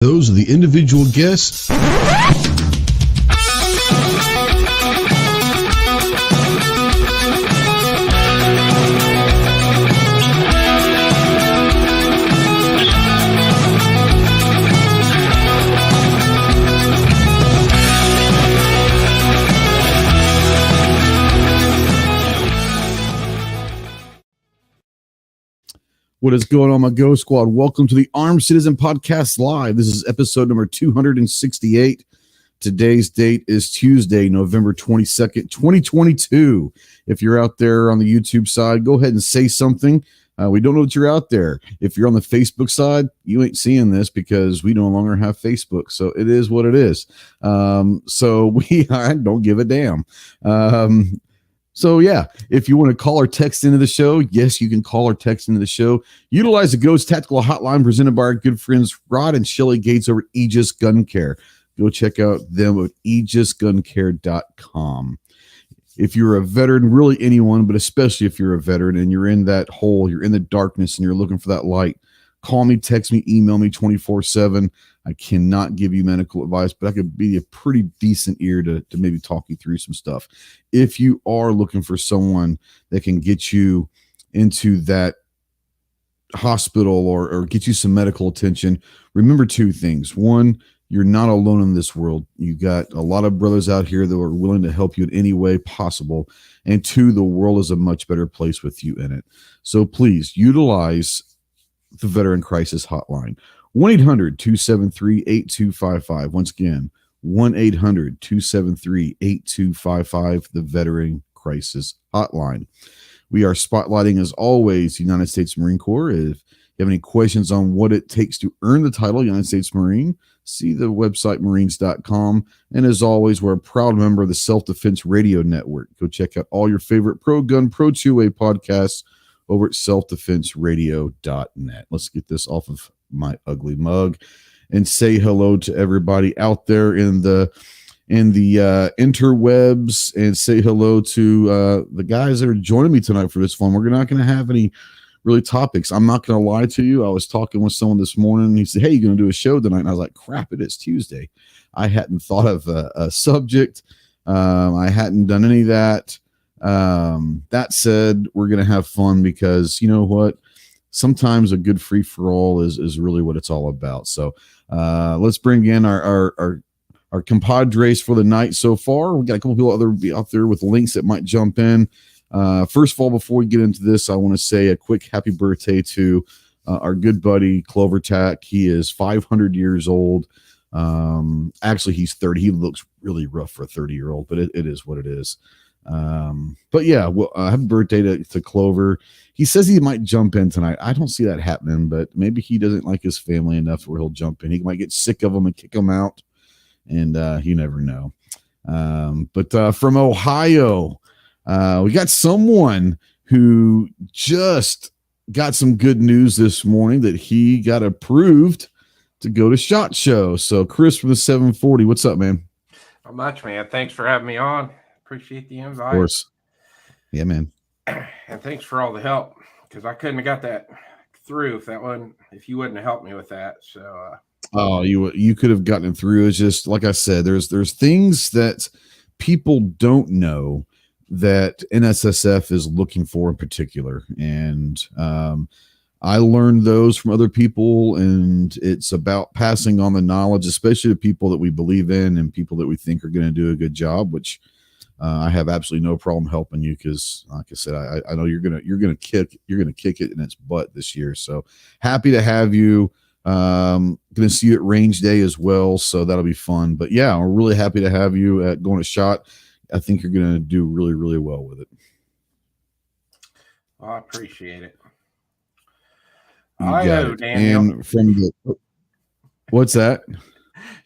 Those are the individual guests. What is going on, my Go Squad? Welcome to the Armed Citizen Podcast Live. This is episode number 268. Today's date is Tuesday, November 22nd, 2022. If you're out there on the YouTube side, go ahead and say something. We don't know that you're out there. If you're on the Facebook side, you ain't seeing this because we no longer have Facebook. So it is what it is. I don't give a damn. So yeah, if you want to call or text into the show, yes, you can call or text into the show. Utilize the Ghost Tactical Hotline presented by our good friends Rod and Shelly Gates over at Aegis Gun Care. Go check out them at aegisguncare.com. If you're a veteran, really anyone, but especially if you're a veteran and you're in that hole, you're in the darkness and you're looking for that light, call me, text me, email me 24/7. I cannot give you medical advice, but I could be a pretty decent ear to maybe talk you through some stuff. If you are looking for someone that can get you into that hospital or get you some medical attention, remember two things. One, you're not alone in this world. You got a lot of brothers out here that are willing to help you in any way possible. And two, the world is a much better place with you in it. So please utilize the Veteran Crisis Hotline. 1-800-273-8255. Once again, 1-800-273-8255, the Veteran Crisis Hotline. We are spotlighting, as always, the United States Marine Corps. If you have any questions on what it takes to earn the title United States Marine, see the website marines.com. And as always, we're a proud member of the Self-Defense Radio Network. Go check out all your favorite pro-gun, pro-2-way podcasts over at selfdefenseradio.net. Let's get this off of my ugly mug and say hello to everybody out there in the interwebs, and say hello to the guys that are joining me tonight for this fun. We're not going to have any really topics. I'm not going to lie to you. I was talking with someone this morning, and he said, "Hey, you going to do a show tonight?" And I was like, crap, it is Tuesday. I hadn't thought of a subject. I hadn't done any of that. That said, we're going to have fun because you know what? Sometimes a good free for all is really what it's all about. So let's bring in our compadres for the night so far. We got a couple people out there with links that might jump in. First of all, before we get into this, I want to say a quick happy birthday to our good buddy Clover Tack. He is 500 years old. Actually, he's 30. He looks really rough for a 30-year-old, but it is what it is. But yeah, well, happy birthday to Clover. He says he might jump in tonight. I don't see that happening, but maybe he doesn't like his family enough where he'll jump in. He might get sick of them and kick them out, and you never know. But from Ohio, we got someone who just got some good news this morning that he got approved to go to SHOT Show. So Chris from the 740, what's up, man? Not much, man. Thanks for having me on. Appreciate the invite. Of course. Yeah, man. And thanks for all the help, because I couldn't have got that through if you wouldn't have helped me with that. So you could have gotten it through. It's just like I said, there's things that people don't know that NSSF is looking for in particular. And I learned those from other people, and it's about passing on the knowledge, especially to people that we believe in and people that we think are going to do a good job, which I have absolutely no problem helping you because, like I said, I know you're gonna kick it in its butt this year. So happy to have you. Going to see you at Range Day as well, so that'll be fun. But yeah, we're really happy to have you at going to SHOT. I think you're going to do really, really well with it. Well, I appreciate it. Daniel. And from the what's that?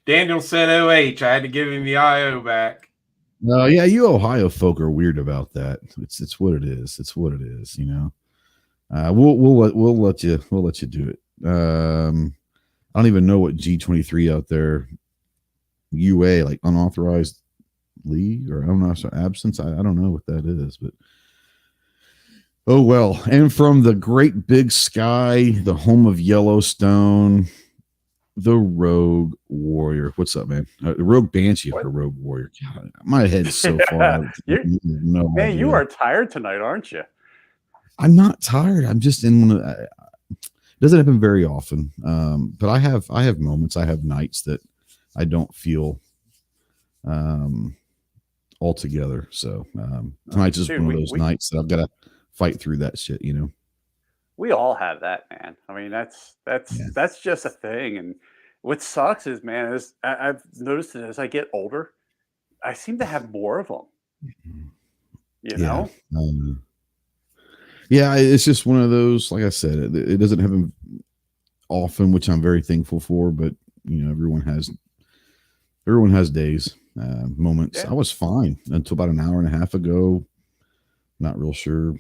Daniel said OH. I had to give him the IO back. Yeah, you Ohio folk are weird about that. It's what it is. It's what it is. You know. We'll let you do it. I don't even know what G23 out there. UA, like unauthorized leave or unauthorized absence. I don't know what that is, but oh well. And from the great big sky, the home of Yellowstone, the Rogue Warrior. What's up, man? Rogue Banshee or Rogue Warrior. God, my head's so far out. No man, idea. you are tired tonight, aren't you? I'm not tired. I'm just in one of. It doesn't happen very often, but I have moments. I have nights that I don't feel altogether. So tonight's just one of those nights that I've got to fight through that shit. You know. We all have that, man. I mean, that's just a thing. And what sucks is, man, is I've noticed that as I get older, I seem to have more of them. You know? Yeah, it's just one of those. Like I said, it doesn't happen often, which I'm very thankful for. But you know, everyone has days, moments. Yeah. I was fine until about an hour and a half ago. Not real sure.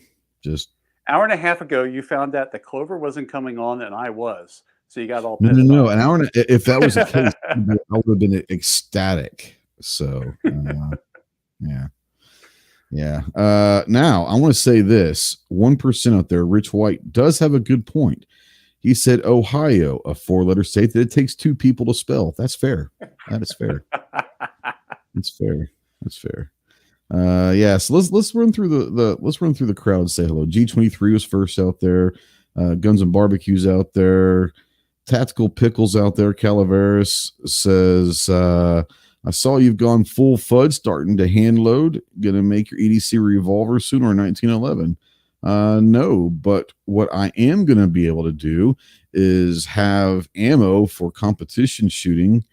Just hour and a half ago, you found out that Clover wasn't coming on, and I was. So you got all pissed off. No. An hour. If that was the case, I would have been ecstatic. So, yeah. Now I want to say this: 1% out there, Rich White does have a good point. He said Ohio, a 4-letter state that it takes 2 people to spell. That's fair. That is fair. That's fair. That's fair. So let's run through the crowd and say hello. G23 was first out there. Guns and Barbecues out there. Tactical Pickles out there. Calaveras says, I saw you've gone full FUD, starting to hand load. Gonna make your EDC revolver soon or 1911? No, but what I am gonna be able to do is have ammo for competition shooting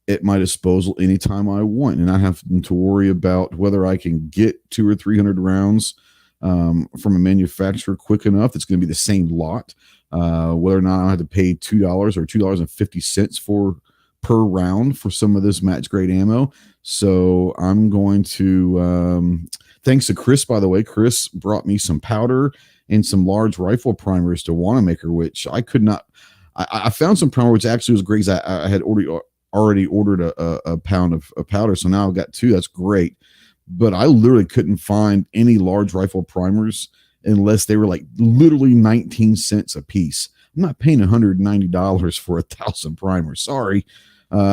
at my disposal anytime I want, and not having to worry about whether I can get 200 or 300 rounds from a manufacturer quick enough. It's going to be the same lot, whether or not I have to pay $2 or $2.50 per round for some of this match grade ammo. So I'm going to, thanks to Chris, by the way, Chris brought me some powder and some large rifle primers to Wanamaker, which I could not. I found some primer, which actually was great. I had already ordered a pound of powder, so now I've got 2. That's great, but I literally couldn't find any large rifle primers unless they were like literally 19 cents a piece. I'm not paying $190 for 1,000 primers. Sorry.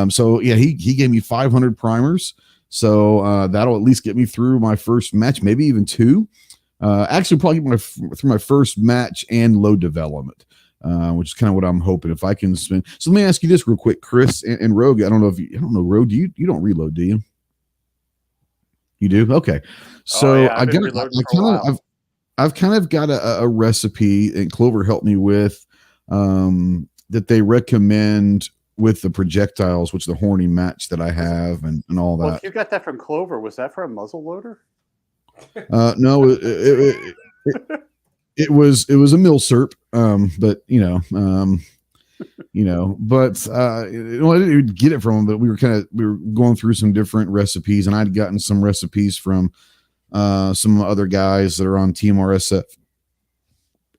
So yeah, he gave me 500 primers, so that'll at least get me through my first match, maybe even 2. Actually, probably through my first match and load development. Which is kind of what I'm hoping if I can spend. So let me ask you this real quick, Chris and Rogue. I don't know, Rogue. You don't reload, do you? You do? Okay. So I've kind of got a recipe, and Clover helped me with that they recommend with the projectiles, which the horny match that I have and all that. Well, if you got that from Clover, was that for a muzzle loader? No, it was a milsurp, but I didn't get it from him, but we were going through some different recipes, and I'd gotten some recipes from some other guys that are on Team RSF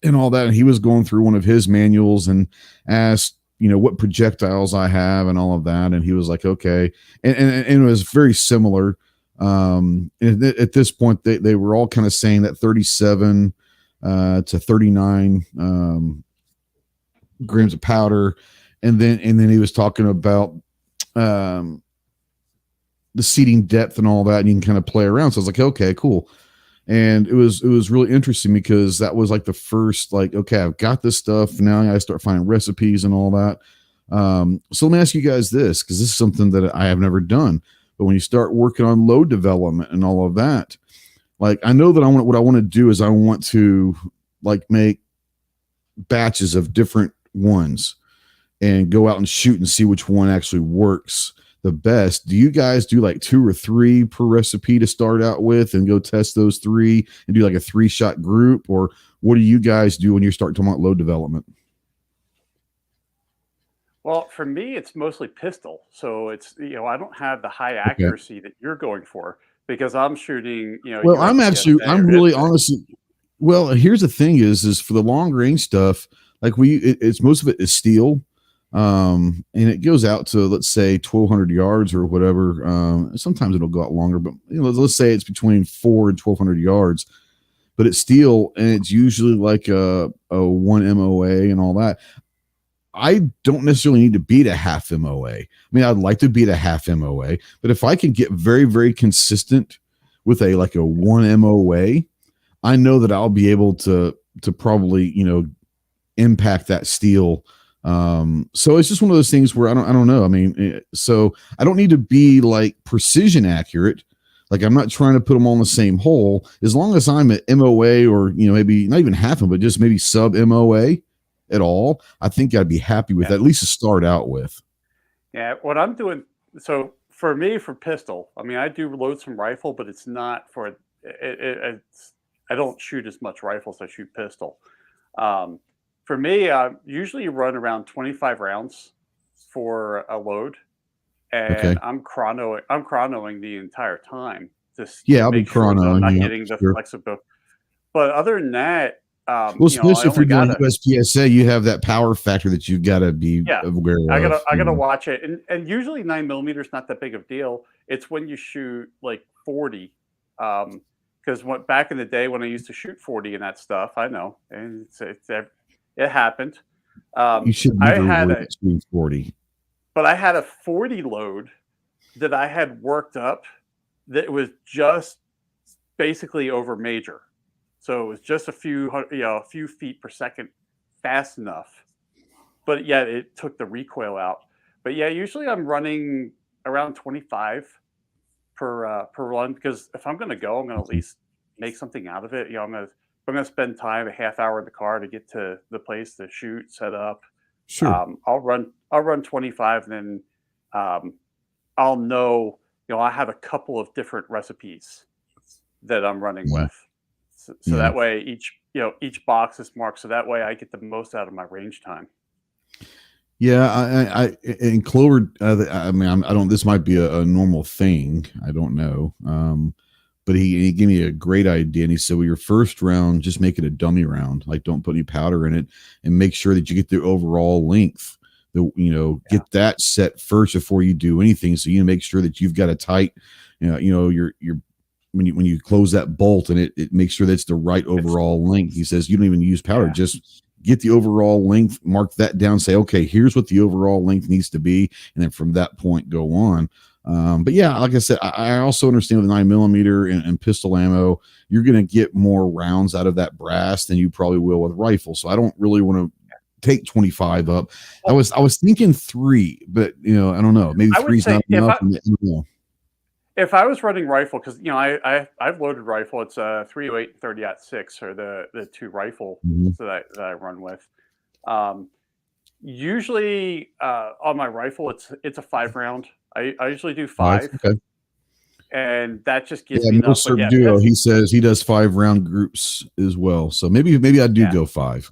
and all that, and he was going through one of his manuals and asked, what projectiles I have and all of that, and he was like, okay, and it was very similar. At this point, they were all kind of saying that 37 to 39 grams of powder, and then he was talking about the seating depth and all that, and you can kind of play around. So I was like, okay, cool. And it was really interesting because that was like the first, like, okay, I've got this stuff now. I start finding recipes and all that. So let me ask you guys this, because this is something that I have never done. But when you start working on load development and all of that, like, I know that what I want to do is I want to like make batches of different ones and go out and shoot and see which one actually works the best. Do you guys do like 2 or 3 per recipe to start out with and go test those 3 and do like a 3-shot group? Or what do you guys do when you start talking about load development? Well, for me, it's mostly pistol. So it's, I don't have the high accuracy that you're going for, because I'm shooting, well, I'm really honestly, well, here's the thing is for the long range stuff, like it's most of it is steel. And it goes out to, let's say 1,200 yards or whatever. Sometimes it'll go out longer, but let's say it's between 400 and 1,200 yards, but it's steel, and it's usually like a 1 MOA and all that. I don't necessarily need to beat a half MOA. I mean, I'd like to beat a half MOA, but if I can get very, very consistent with a 1 MOA, I know that I'll be able to probably, impact that steel. So it's just one of those things where I don't know. I mean, so I don't need to be precision accurate. I'm not trying to put them all in the same hole. As long as I'm at MOA or, maybe not even half of them, but just maybe sub MOA at all, I think I'd be happy with that, at least to start out with. Yeah. What I'm doing. So for me, for pistol, I mean, I do load some rifle, but it's not for I don't shoot as much rifle as I shoot pistol. For me, usually run around 25 rounds for a load. And I'm chronoing the entire time. I'll be chronoing. I'm not getting the flexibility. But other than that, especially if you're doing USPSA, you have that power factor that you've got to be aware of. I gotta watch it, and usually 9mm is not that big of a deal. It's when you shoot 40, because back in the day when I used to shoot 40 and that stuff, I know, and it happened. You should never shoot 40. But I had a 40 load that I had worked up that was just basically over major. So it was just a few feet per second fast enough. But yeah, it took the recoil out. But yeah, usually I'm running around 25 per run, because if I'm going to go, I'm going to at least make something out of it. I'm going to spend time, a half hour in the car to get to the place to shoot, set up. Sure. I'll run 25, and then I'll know, I have a couple of different recipes that I'm running with. So that way each box is marked, so that way I get the most out of my range time. Yeah, I and Clover, I mean, this might be a normal thing. I don't know. But he gave me a great idea, and he said, well, your first round, just make it a dummy round. Don't put any powder in it, and make sure that you get the overall length. Get that set first before you do anything. So you make sure that you've got a tight, your when you close that bolt, and it makes sure that's the right overall length. He says you don't even use powder, just get the overall length, mark that down, say, okay, here's what the overall length needs to be, and then from that point go on. But yeah, like I said, I also understand with 9mm and pistol ammo, you're going to get more rounds out of that brass than you probably will with rifle. So I don't really want to take 25 up. I was thinking 3, but I don't know. Maybe 3's not enough. If I was running rifle, because I've loaded rifle, it's a 308 and 30-06 are the two rifle that I run with. Usually on my rifle, it's a 5 round. I usually do 5, okay. And that just gives me enough. Duo, he says he does 5-round groups as well. So maybe I do go 5.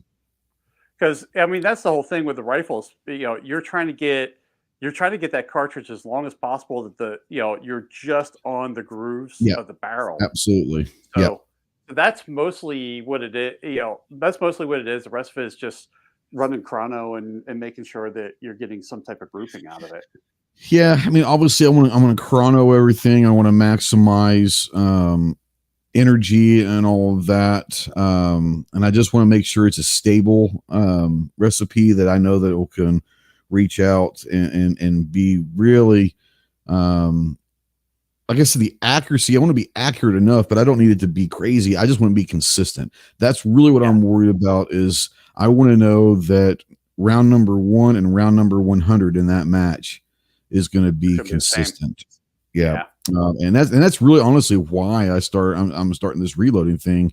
Because I mean, that's the whole thing with the rifles. You're trying to get that cartridge as long as possible, that you're just on the grooves of the barrel. Absolutely. So that's mostly what it is. That's mostly what it is. The rest of it is just running chrono and making sure that you're getting some type of grouping out of it. Yeah, I mean, obviously, I want to chrono everything. I want to maximize energy and all of that, and I just want to make sure it's a stable recipe that I know that it can reach out and be really, I guess, the accuracy. I want to be accurate enough, but I don't need it to be crazy. I just want to be consistent. That's really what I'm worried about. Is I want to know that round number 1 and round number 100 in that match is going to be consistent. And that's really honestly why I'm starting this reloading thing,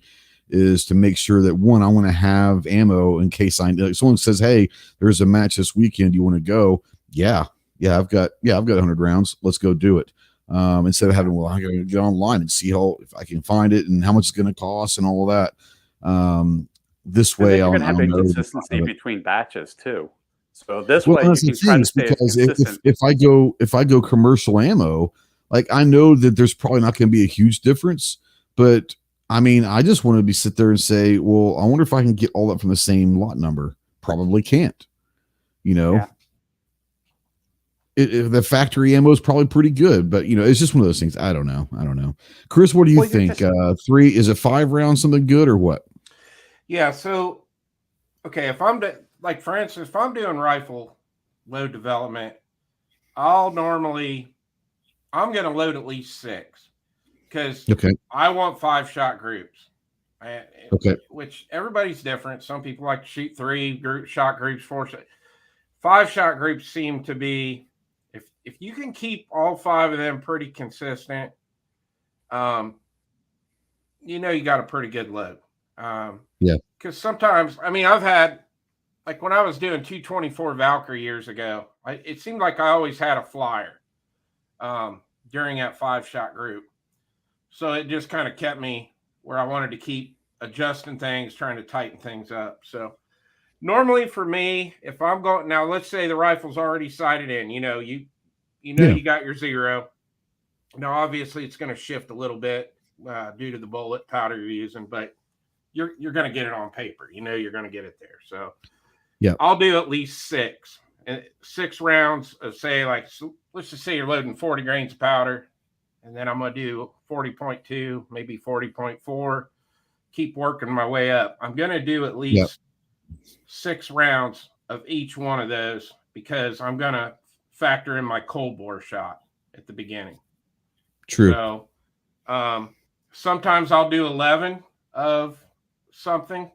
is to make sure that, one, I want to have ammo in case someone says, hey, there's a match this weekend, you want to go? I've got 100 rounds, let's go do it. Instead of having, I gotta get online and see if I can find it and how much it's going to cost and all of that. This way you're going to have inconsistency between batches too. So this way you can try to stay consistent. If I go commercial ammo, I know that there's probably not going to be a huge difference, but I mean, I just want to sit there and say, well, I wonder if I can get all that from the same lot number. Probably can't, the factory ammo is probably pretty good, but it's just one of those things. I don't know. Chris, what do you think? 3, is a 5 round something good or what? Yeah. So, okay. If I'm like for instance, if I'm doing rifle load development, I'm going to load at least 6 because I want 5-shot groups. Which everybody's different. Some people like to shoot 3 shot groups, 4-shot. 5-shot groups seem to be, if you can keep all 5 of them pretty consistent, you got a pretty good load. Because sometimes, I've had, like when I was doing 224 Valkyrie years ago, it seemed like I always had a flyer during that 5-shot group. So it just kind of kept me where I wanted to keep adjusting things, trying to tighten things up. So normally for me, if I'm going now, let's say the rifle's already sighted in, you got your 0. Now, obviously it's going to shift a little bit due to the bullet powder you're using, but you're going to get it on paper. You're going to get it there. So I'll do at least 6 rounds of, say, like, let's just say you're loading 40 grains of powder, and then I'm going to do 40.2, maybe 40.4, keep working my way up. I'm going to do at least 6 rounds of each one of those because I'm going to factor in my cold bore shot at the beginning. True. So sometimes I'll do 11 of something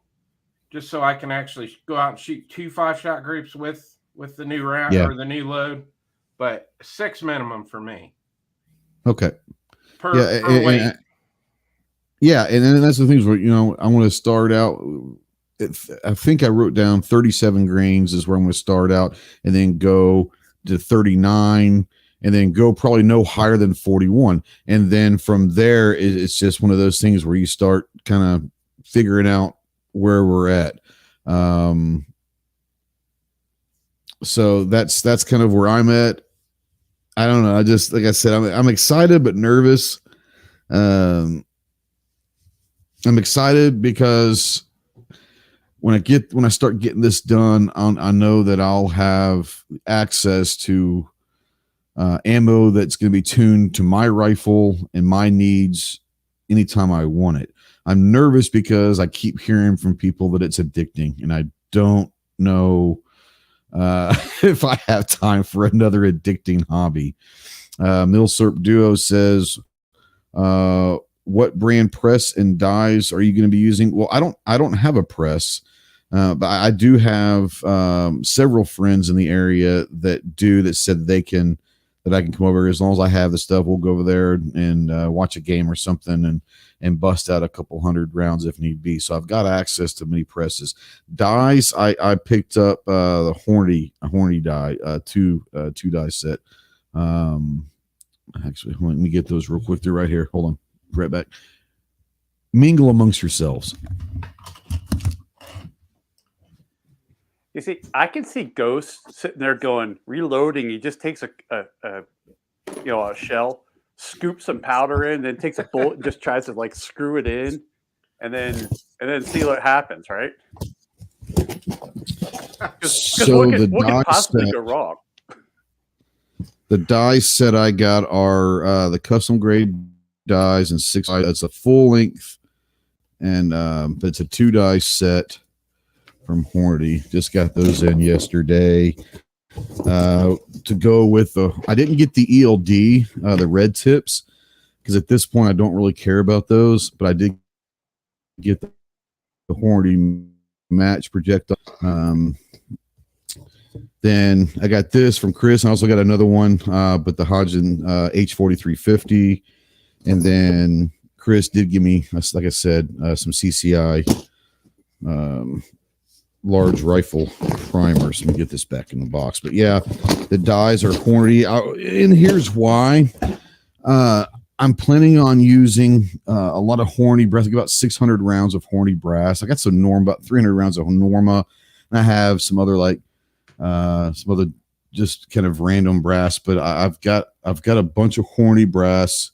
just so I can actually go out and shoot 2 5-shot groups with the new round or the new load, but 6 minimum for me. Okay. Per weight. And that's the things where, I want to start out. I think I wrote down 37 grains is where I'm going to start out, and then go to 39, and then go probably no higher than 41. And then from there, it's just one of those things where you start kind of figuring out where we're at. So that's kind of where I'm at. I don't know. I just, like I said, I'm excited but nervous. I'm excited because when I start getting this done, I know that I'll have access to ammo that's going to be tuned to my rifle and my needs anytime I want it. I'm nervous because I keep hearing from people that it's addicting, and I don't know if I have time for another addicting hobby. Milsurp Duo says, what brand press and dies are you going to be using? Well, I don't have a press, but I do have several friends in the area that said that I can come over. As long as I have the stuff, we'll go over there and watch a game or something and bust out a couple hundred rounds if need be. So I've got access to many presses. Dies, I picked up the Horny die, two die set. Actually, let me get those real quick. They're right here. Hold on, right back. Mingle amongst yourselves. You see, I can see Ghost sitting there reloading. He just takes a shell, scoops some powder in, then takes a bullet and just tries to like screw it in, and then see what happens, right? So what could possibly go wrong? The dice set I got are the custom grade dies and 6. That's a full length, and it's a 2 dice set from Hornady. Just got those in yesterday. To go with I didn't get the ELD, the red tips, because at this point I don't really care about those, but I did get the Hornady match projectile. Then I got this from Chris. I also got another one, but the Hodgin H4350, and then Chris did give me, like I said, some CCI large rifle primers. Let me get this back in the box. But yeah, the dies are Hornady, and here's why. I'm planning on using a lot of Hornady brass. I got about 600 rounds of Hornady brass. I got some Norma, about 300 rounds of Norma, and I have some other just kind of random brass. But I've got a bunch of Hornady brass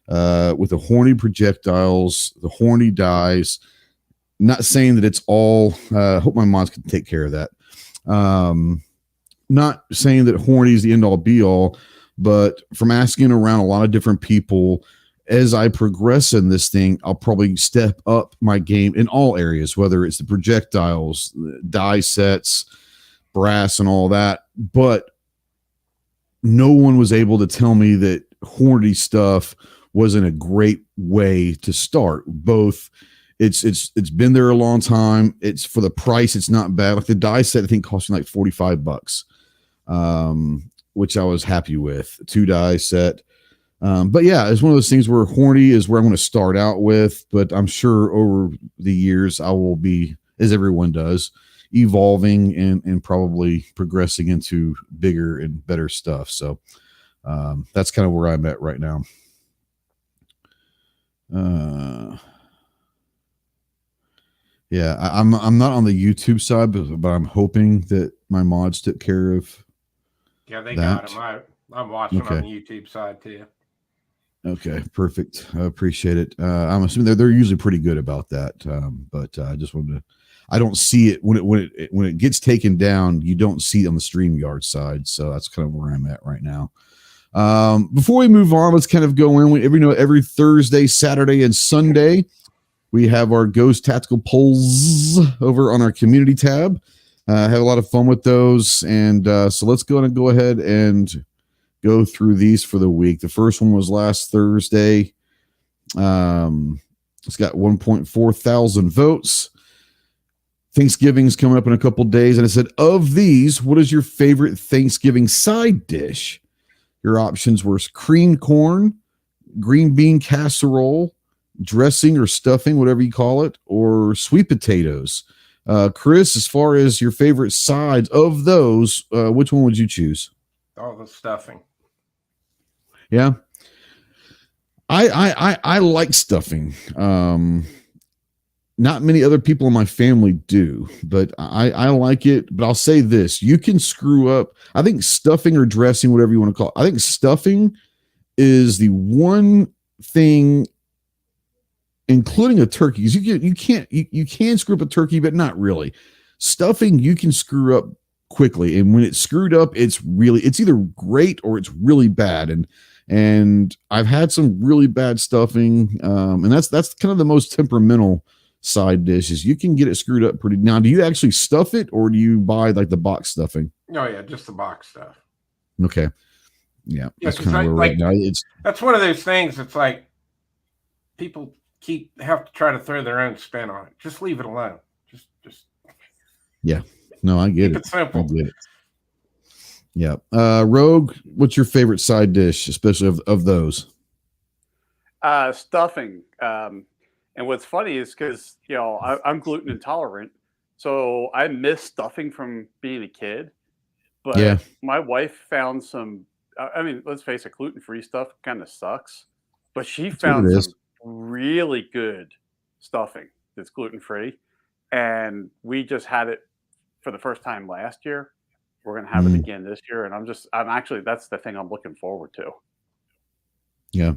with the Hornady projectiles, the Hornady dies. Not saying that it's all. Hope my mods can take care of that. Not saying that Hornady is the end all be all, but from asking around a lot of different people, as I progress in this thing, I'll probably step up my game in all areas, whether it's the projectiles, the die sets, brass, and all that. But no one was able to tell me that Hornady stuff wasn't a great way to start. Both, it's been there a long time. It's for the price, it's not bad. Like the die set, I think cost me like $45, which I was happy with. 2 die set. But yeah, it's one of those things where Hornady is where I'm going to start out with, but I'm sure over the years I will be, as everyone does, evolving and probably progressing into bigger and better stuff. So that's kind of where I'm at right now. Yeah, I'm not on the YouTube side, but I'm hoping that my mods took care of. Yeah, they got him. I'm watching on the YouTube side too. Okay, perfect. I appreciate it. I'm assuming they're usually pretty good about that. But I just wanted to. I don't see it when it gets taken down. You don't see it on the StreamYard side, so that's kind of where I'm at right now. Before we move on, let's kind of go in. Every Thursday, Saturday, and Sunday, we have our Ghost Tactical polls over on our community tab. Have a lot of fun with those, and so let's go ahead and go through these for the week. The first one was last Thursday. It's got 1.4 thousand votes. Thanksgiving's coming up in a couple days, and I said, of these, what is your favorite Thanksgiving side dish? Your options were creamed corn, green bean casserole, dressing or stuffing, whatever you call it, or sweet potatoes. Chris, as far as your favorite sides of those, which one would you choose? Oh, the stuffing. Yeah. I like stuffing. Not many other people in my family do, but I like it. But I'll say this, you can screw up. I think stuffing or dressing, whatever you want to call it, I think stuffing is the one thing, including a turkey, because you can screw up a turkey, but not really. Stuffing, you can screw up quickly. And when it's screwed up, it's either great or it's really bad. And I've had some really bad stuffing. And that's kind of the most temperamental side dishes. You can get it screwed up pretty. Now, do you actually stuff it, or do you buy like the box stuffing? Oh yeah, just the box stuff. Okay. Yeah, that's kind of where right now that's one of those things. It's like people have to try to throw their own spin on it. Just leave it alone. Just. Yeah. No, I get keep it. It's simple. I get it. Yeah. Rogue, what's your favorite side dish, especially of those? Stuffing. And what's funny is because, I'm gluten intolerant, so I miss stuffing from being a kid. But my wife found some, let's face it, gluten-free stuff kind of sucks. But she found some really good stuffing that's gluten-free. And we just had it for the first time last year. We're going to have it again this year. And that's the thing I'm looking forward to. Yeah.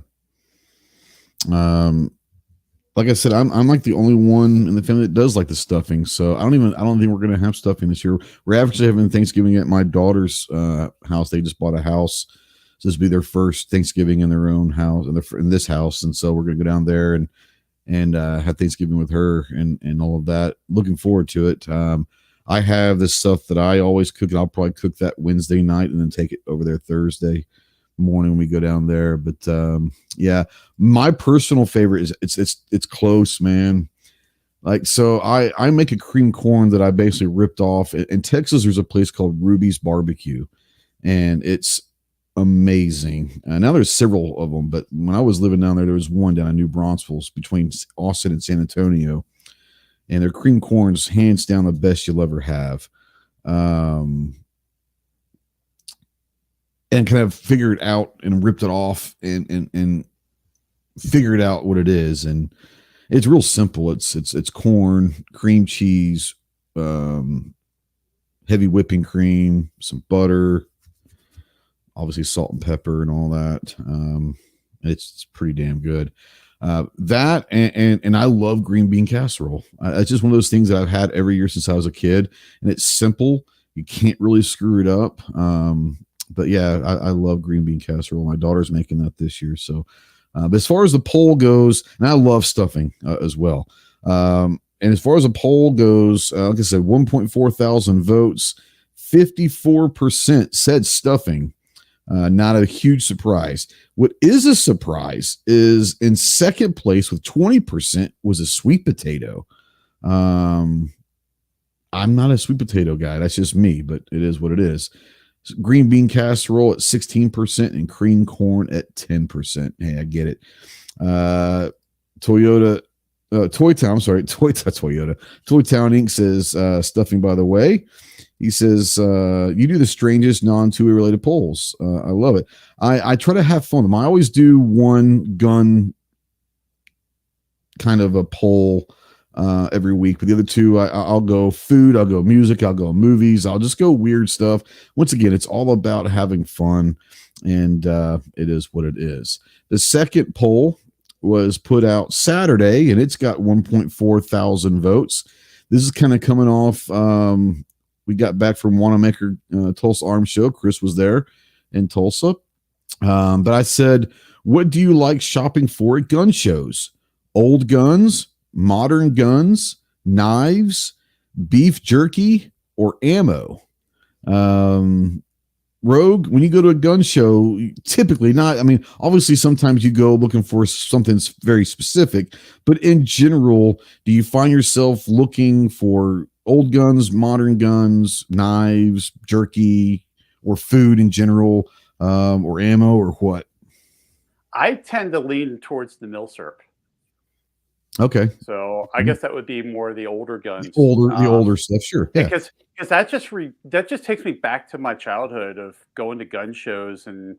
Like I said, I'm like the only one in the family that does like the stuffing. So I don't think we're going to have stuffing this year. We're actually having Thanksgiving at my daughter's house. They just bought a house. So this will be their first Thanksgiving in their own house, in this house. And so we're going to go down there and have Thanksgiving with her and all of that. Looking forward to it. I have this stuff that I always cook, and I'll probably cook that Wednesday night and then take it over there Thursday morning when we go down there. But yeah, my personal favorite is it's close, man. Like, so I make a cream corn that I basically ripped off in Texas. There's a place called Ruby's Barbecue, and it's amazing. Now there's several of them, but when I was living down there was one down in New Braunfels between Austin and San Antonio, and their cream corn's hands down the best you'll ever have. And kind of figured out and ripped it off and figured out what it is. And it's real simple. It's corn, cream cheese, heavy whipping cream, some butter, obviously salt and pepper and all that. It's pretty damn good. That and I love green bean casserole. It's just one of those things that I've had every year since I was a kid, and it's simple. You can't really screw it up. But yeah, I love green bean casserole. My daughter's making that this year, so But as far as the poll goes, and I love stuffing as well. And as far as the poll goes, like I said, 1.4 thousand votes, 54% said stuffing. Not a huge surprise. What is a surprise is in second place with 20% was a sweet potato. I'm not a sweet potato guy. That's just me, but it is what it is. Green bean casserole at 16% and cream corn at 10%. Hey, I get it. Toyota Toytown Inc. says stuffing, by the way. He says, you do the strangest non-TUI related polls. I love it. I try to have fun with them. I always do one gun kind of a poll every week. But the other two, I'll go food, I'll go music, I'll go movies. I'll just go weird stuff. Once again, it's all about having fun, and it is what it is. The second poll was put out Saturday, and it's got 1.4 thousand votes. This is kind of coming off. We got back from Wanamaker Tulsa Arms Show. Chris was there in Tulsa. But I said, what do you like shopping for at gun shows? Old guns, modern guns, knives, beef jerky, or ammo? Rogue, when you go to a gun show, typically not, I mean, obviously sometimes you go looking for something very specific, but in general, do you find yourself looking for old guns, modern guns, knives, jerky, or food in general, or ammo, or what? I tend to lean towards the milsurp. Okay. So I guess that would be more the older guns. The older stuff, sure. Yeah. Because that just takes me back to my childhood of going to gun shows and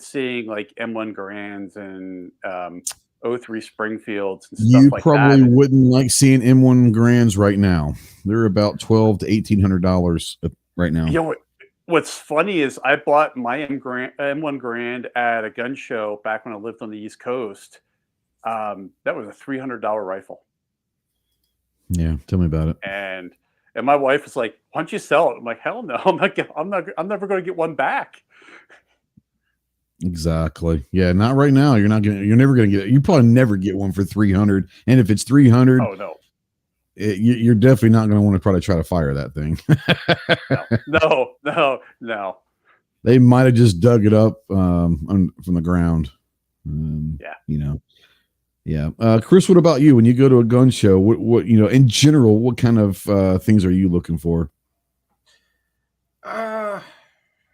seeing like M1 Grands and 03 Springfields and stuff like that. You probably wouldn't like seeing M1 Grands right now. They're about $1,200 to $1,800 right now. You know what's funny is I bought my M1 Grand at a gun show back when I lived on the East Coast. That was a $300 rifle. Yeah, tell me about it. And my wife was like, "Why don't you sell it?" I'm like, "Hell no! I'm never going to get one back." Exactly. Yeah, not right now. You're never going to get it. You probably never get one for 300. And if it's 300, oh no, you're definitely not going to want to probably try to fire that thing. No. They might have just dug it up from the ground. Yeah. Yeah. Chris, what about you? When you go to a gun show, what in general, what kind of things are you looking for?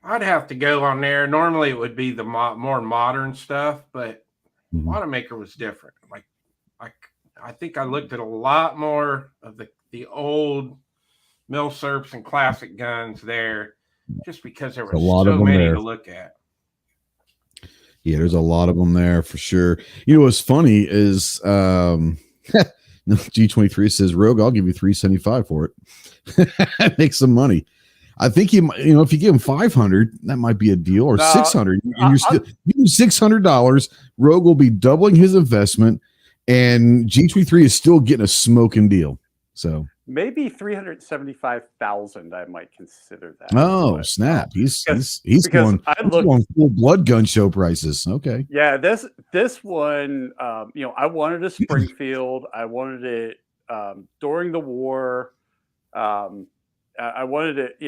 I'd have to go on there. Normally it would be the more modern stuff, but Wanamaker was different. I think I looked at a lot more of the old milsurps and classic guns there, just because there were so many to look at. Yeah, there's a lot of them there for sure. You know what's funny is G23 says, "Rogue, I'll give you $375 for it." Make some money. I think if you give him $500, that might be a deal, or $600. And you're still giving $600. Rogue will be doubling his investment, and G23 is still getting a smoking deal. So maybe $375,000. I might consider that. Oh, snap! He's going full blood gun show prices. Okay. Yeah, this one, I wanted a Springfield. I wanted it during the war. I wanted it.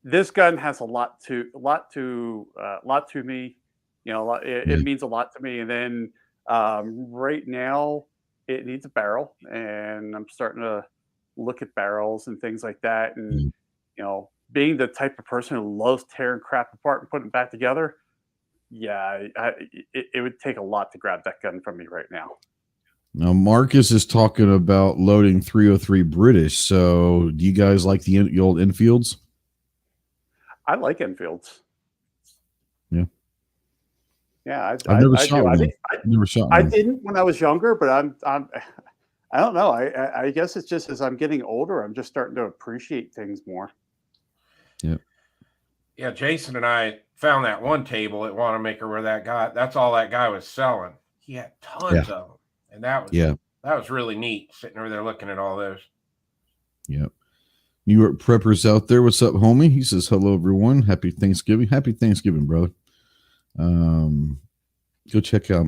This gun has a lot to me. It means a lot to me. And then right now, it needs a barrel, and I'm starting to look at barrels and things like that. And being the type of person who loves tearing crap apart and putting it back together, it would take a lot to grab that gun from me right now. Now, Marcus is talking about loading 303 British. So, do you guys like the old Enfields? I like Enfields. Yeah. Yeah, I've never shot one. I didn't when I was younger, but I don't know. I guess it's just as I'm getting older, I'm just starting to appreciate things more. Yeah. Yeah, Jason and I found that one table at Wanamaker where that's all that guy was selling. He had tons of them. And that was really neat, sitting over there looking at all those. Yep. New York Preppers out there. What's up, homie? He says, "Hello, everyone. Happy Thanksgiving." Happy Thanksgiving, brother. Go check out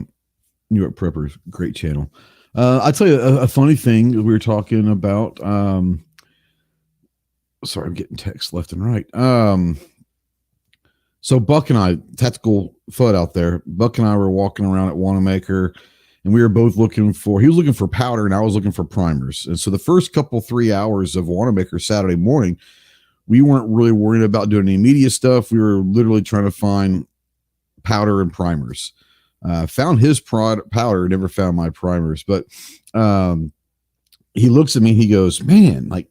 New York Preppers. Great channel. I'll tell you a funny thing we were talking about. Sorry, I'm getting texts left and right. So Buck and I, tactical FUD out there, Buck and I were walking around at Wanamaker, and we were both he was looking for powder and I was looking for primers. And so the first 3 hours of Wanamaker Saturday morning, we weren't really worried about doing any media stuff. We were literally trying to find powder and primers. Found his powder, never found my primers, but he looks at me and he goes, man, like,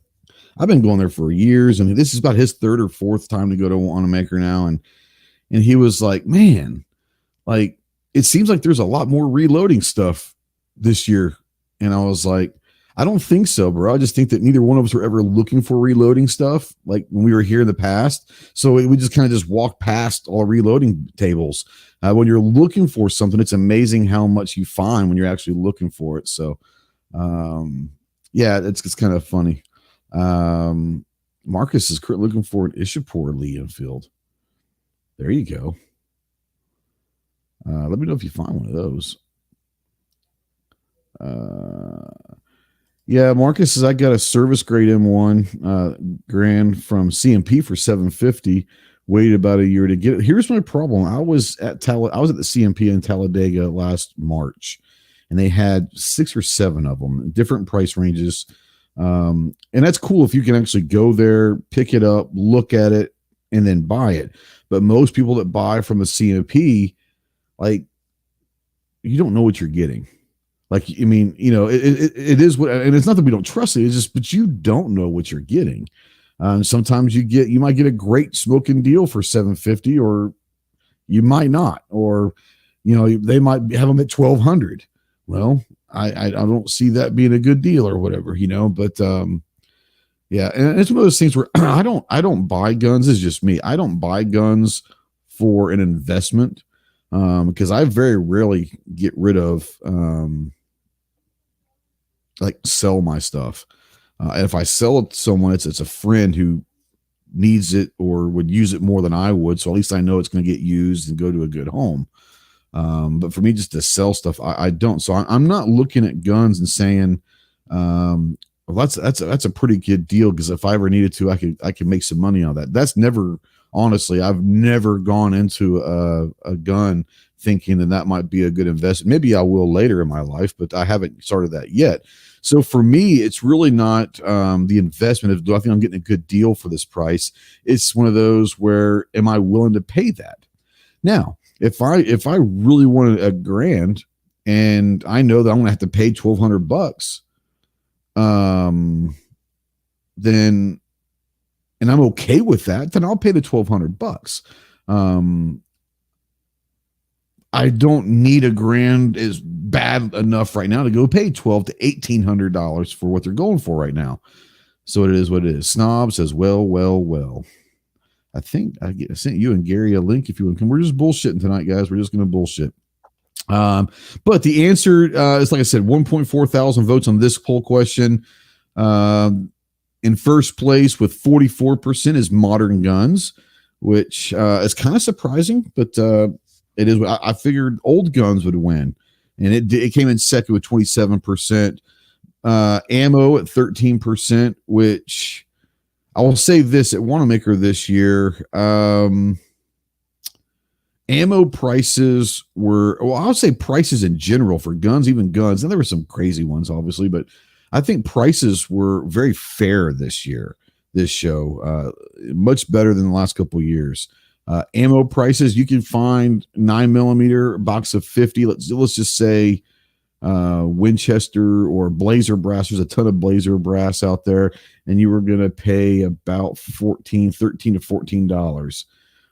I've been going there for years, and this is about his third or fourth time to go to Wanamaker now. And he was like, man, like, it seems like there's a lot more reloading stuff this year. And I was like, I don't think so, bro. I just think that neither one of us were ever looking for reloading stuff like when we were here in the past. So we just kind of just walked past all reloading tables. When you're looking for something, it's amazing how much you find when you're actually looking for it. So, yeah, it's kind of funny. Marcus is looking for an Ishapur Lee Enfield. There you go. Let me know if you find one of those. Yeah, Marcus says I got a service grade M1 grand from CMP for $750. Waited about a year to get it. Here's my problem. I was at the CMP in Talladega last March, and they had 6 or 7 of them, different price ranges. And that's cool if you can actually go there, pick it up, look at it, and then buy it. But most people that buy from the CMP, like, you don't know what you're getting. Like, I mean, you know, it is what, and it's not that we don't trust it. It's just, but you don't know what you're getting. Sometimes you might get a great smoking deal for $750, or you might not, or, you know, they might have them at $1,200. Well, I don't see that being a good deal or whatever, you know, but, yeah. And it's one of those things where I don't buy guns. It's just me. I don't buy guns for an investment, because I very rarely get rid of, like, sell my stuff. And if I sell it to someone, it's a friend who needs it or would use it more than I would. So at least I know it's going to get used and go to a good home. But for me, just to sell stuff, I don't. So I'm not looking at guns and saying, well, that's a pretty good deal, because if I ever needed to, I could make some money on that. That's never, honestly, I've never gone into a gun thinking that might be a good investment. Maybe I will later in my life, but I haven't started that yet. So for me, it's really not the investment of, do I think I'm getting a good deal for this price? It's one of those where, am I willing to pay that? Now, if I really wanted a grand and I know that I'm going to have to pay $1,200, then, and I'm okay with that, then I'll pay the $1,200. I don't need a grand is bad enough right now to go pay $1,200 to $1,800 for what they're going for right now. So it is what it is. Snob says, well. I think I sent you and Gary a link if you want to come. We're just bullshitting tonight, guys. We're just going to bullshit. But the answer is, like I said, 1.4 thousand votes on this poll question. In first place with 44% is modern guns, which is kind of surprising, but it is. I figured old guns would win, and it came in second with 27%. Ammo at 13%, which I will say this at Wanamaker this year. Ammo prices were, well, I would say prices in general for guns, even guns, and there were some crazy ones, obviously, but I think prices were very fair this show, much better than the last couple of years. Ammo prices, you can find 9mm box of 50. Let's just say Winchester or Blazer brass. There's a ton of Blazer brass out there, and you were going to pay about $13 to $14,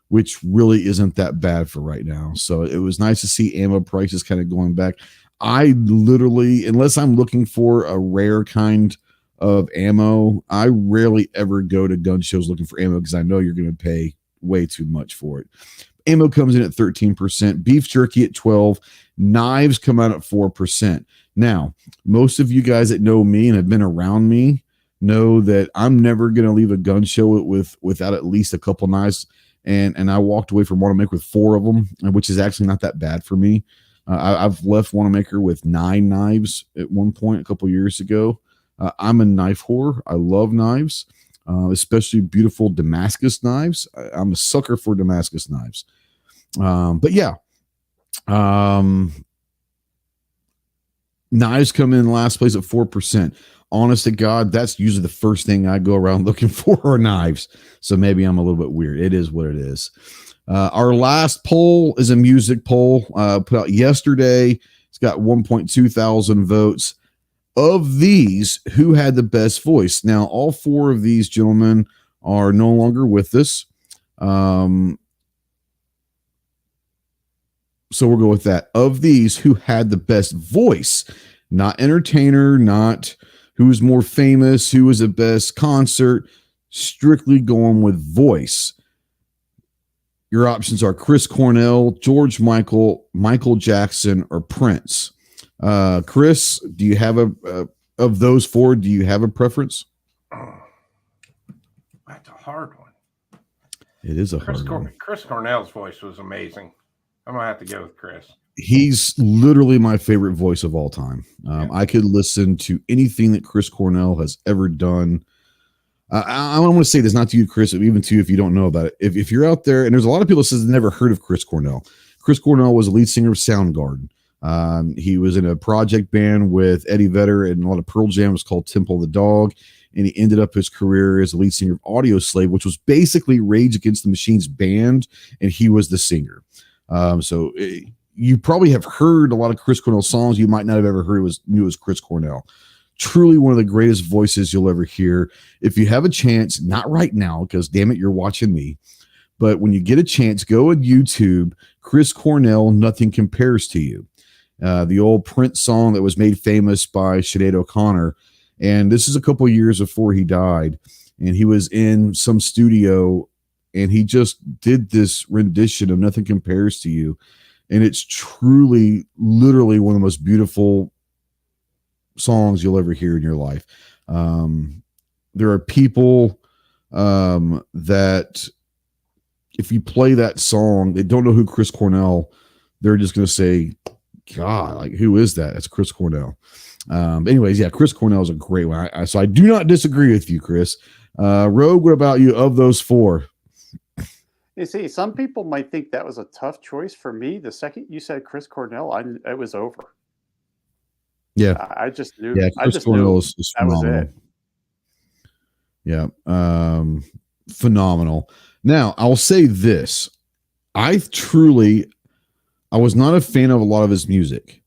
which really isn't that bad for right now. So it was nice to see ammo prices kind of going back. I literally, unless I'm looking for a rare kind of ammo, I rarely ever go to gun shows looking for ammo, because I know you're going to pay way too much for it. Ammo comes in at 13%, beef jerky at 12%, knives come out at 4%. Now, most of you guys that know me and have been around me know that I'm never going to leave a gun show without at least a couple knives. And I walked away from Wanamaker with 4 of them, which is actually not that bad for me. I've left Wanamaker with 9 knives at one point a couple years ago. I'm a knife whore. I love knives, especially beautiful Damascus knives. I'm a sucker for Damascus knives. But yeah, knives come in last place at 4%. Honest to God, that's usually the first thing I go around looking for are knives. So maybe I'm a little bit weird. It is what it is. Our last poll is a music poll put out yesterday. It's got 1.2 thousand votes. Of these, who had the best voice? Now, all 4 of these gentlemen are no longer with us. So we'll go with that. Of these, who had the best voice? Not entertainer, not who was more famous, who was the best concert, strictly going with voice. Your options are Chris Cornell, George Michael, Michael Jackson, or Prince. Chris, do you have of those 4, do you have a preference? That's a hard one. It is a hard one. Chris Cornell's voice was amazing. I'm going to have to go with Chris. He's literally my favorite voice of all time. I could listen to anything that Chris Cornell has ever done. I don't want to say this, not to you, Chris, even to you if you don't know about it. If you're out there, and there's a lot of people that says they've never heard of Chris Cornell. Chris Cornell was the lead singer of Soundgarden. He was in a project band with Eddie Vedder and a lot of Pearl Jam. It was called Temple of the Dog. And he ended up his career as the lead singer of Audioslave, which was basically Rage Against the Machine's band, and he was the singer. You probably have heard a lot of Chris Cornell songs you might not have ever heard knew it was Chris Cornell. Truly one of the greatest voices you'll ever hear. If you have a chance, not right now, because damn it, you're watching me, but when you get a chance, go on YouTube, Chris Cornell, Nothing Compares to You. The old Prince song that was made famous by Sinead O'Connor. And this is a couple years before he died. And he was in some studio and he just did this rendition of Nothing Compares to You. And it's truly, literally one of the most beautiful songs you'll ever hear in your life. There are people that if you play that song, they don't know who Chris Cornell, they're just going to say, God, like, who is that? It's Chris Cornell. Anyways, yeah, Chris Cornell is a great one. So I do not disagree with you, Chris. Rogue, what about you of those 4? You see, some people might think that was a tough choice. For me, the second you said Chris Cornell, it was over. Yeah. I just knew. Yeah, Chris Cornell is that was it. Yeah. Phenomenal. Now, I'll say this. I was not a fan of a lot of his music,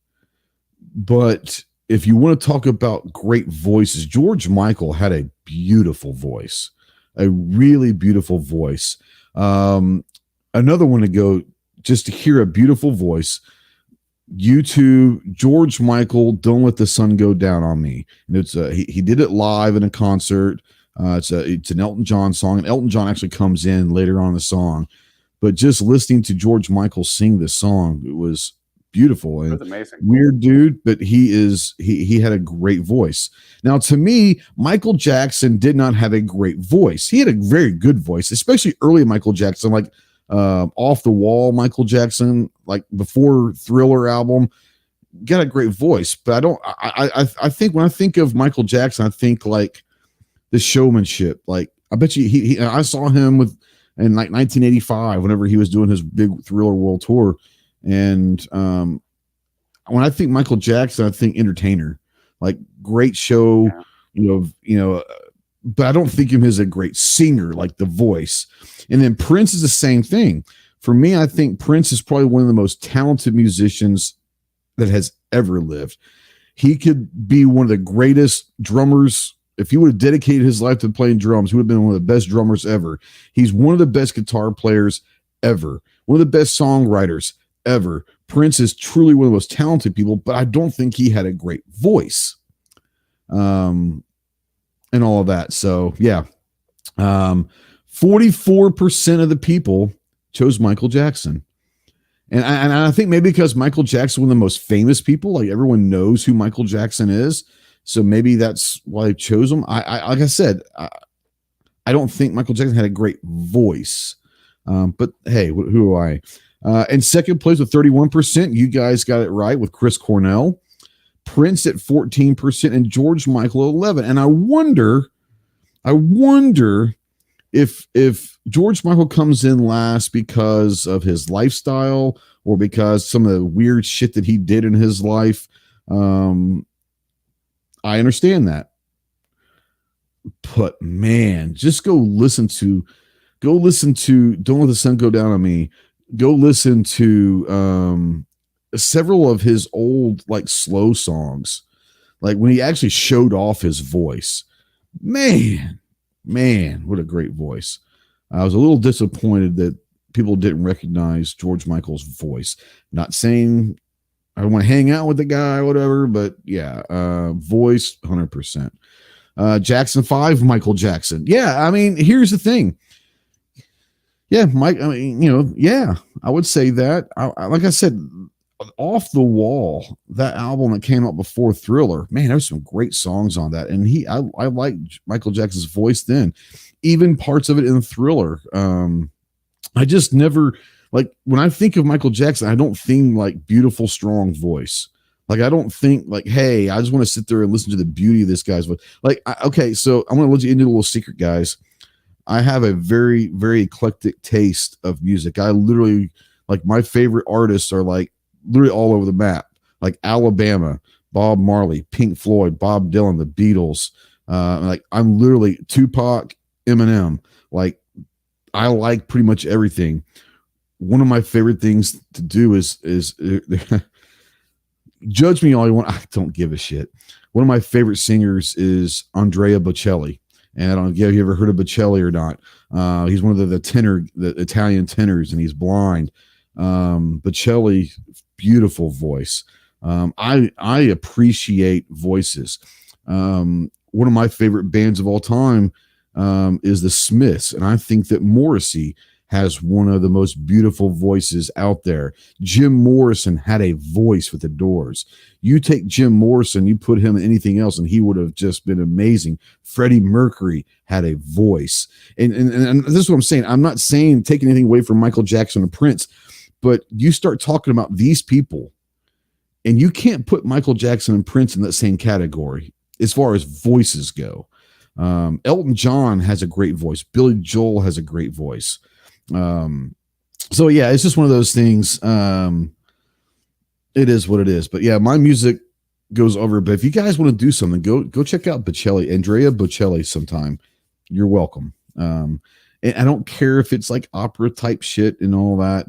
but if you want to talk about great voices, George Michael had a beautiful voice, a really beautiful voice. Another one to go just to hear a beautiful voice. YouTube, George Michael, Don't Let the Sun Go Down on Me. And it's he did it live in a concert. It's an Elton John song, and Elton John actually comes in later on in the song. But just listening to George Michael sing this song, it was beautiful and amazing. Weird dude, but he had a great voice. Now, to me, Michael Jackson did not have a great voice. He had a very good voice, especially early Michael Jackson, like Off the Wall Michael Jackson, like before Thriller album, got a great voice. But I think when I think of Michael Jackson, I think like the showmanship. Like I bet you I saw him in like 1985 whenever he was doing his big Thriller World Tour. And when I think Michael Jackson, I think entertainer, like great show, but I don't think him as a great singer, like the voice. And then Prince is the same thing. For me, I think Prince is probably one of the most talented musicians that has ever lived. He could be one of the greatest drummers. If he would have dedicated his life to playing drums, he would have been one of the best drummers ever. He's one of the best guitar players ever, one of the best songwriters ever. Prince is truly one of the most talented people, but I don't think he had a great voice. And all of that. So yeah. 44% of the people chose Michael Jackson. And I think maybe because Michael Jackson is one of the most famous people, like everyone knows who Michael Jackson is. So maybe that's why they chose him. Like I said, I don't think Michael Jackson had a great voice. But hey, who am I? And second place with 31%. You guys got it right with Chris Cornell. Prince at 14% and George Michael 11%. And I wonder if George Michael comes in last because of his lifestyle or because some of the weird shit that he did in his life. I understand that. But man, just go listen to Don't Let the Sun Go Down on Me. Go listen to several of his old like slow songs, like when he actually showed off his voice. Man, what a great voice. I was a little disappointed that people didn't recognize George Michael's voice. Not saying I want to hang out with the guy or whatever, but yeah, voice 100%. Jackson 5, Michael Jackson. Yeah, I mean, here's the thing. Yeah, Mike, I mean, yeah, I would say that. Like I said, Off the Wall, that album that came out before Thriller, man, there's some great songs on that. And I like Michael Jackson's voice then, even parts of it in Thriller. I just never, like, when I think of Michael Jackson, I don't think like beautiful, strong voice. Like, I don't think like, hey, I just want to sit there and listen to the beauty of this guy's voice. Like, okay, so I'm going to let you into a little secret, guys. I have a very, very eclectic taste of music. I literally, like, my favorite artists are like literally all over the map, like Alabama, Bob Marley, Pink Floyd, Bob Dylan, the Beatles. Like, I'm literally Tupac, Eminem. Like, I like pretty much everything. One of my favorite things to do is judge me all you want. I don't give a shit. One of my favorite singers is Andrea Bocelli. And I don't know if you ever heard of Bocelli or not. He's one of the Italian tenors, and he's blind. Bocelli, beautiful voice. I appreciate voices. One of my favorite bands of all time is the Smiths, and I think that Morrissey has one of the most beautiful voices out there. Jim Morrison had a voice with the Doors. You take Jim Morrison, you put him in anything else, and he would have just been amazing. Freddie Mercury had a voice. And this is what I'm saying. I'm not saying taking anything away from Michael Jackson or Prince, but you start talking about these people, and you can't put Michael Jackson and Prince in that same category as far as voices go. Elton John has a great voice. Billy Joel has a great voice. So yeah, it's just one of those things. It is what it is, but yeah, my music goes over. But if you guys want to do something, go check out Bocelli, Andrea Bocelli sometime. You're welcome. And I don't care if it's like opera type shit and all that.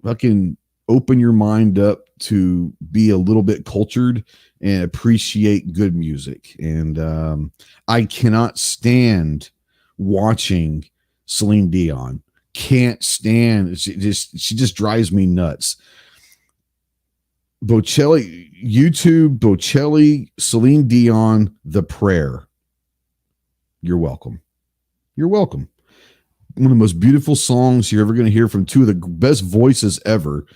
Fucking open your mind up to be a little bit cultured and appreciate good music. And I cannot stand watching Celine Dion. Can't stand. She just drives me nuts. Bocelli, YouTube, Bocelli, Celine Dion, The Prayer. You're welcome. You're welcome. One of the most beautiful songs you're ever going to hear from two of the best voices ever.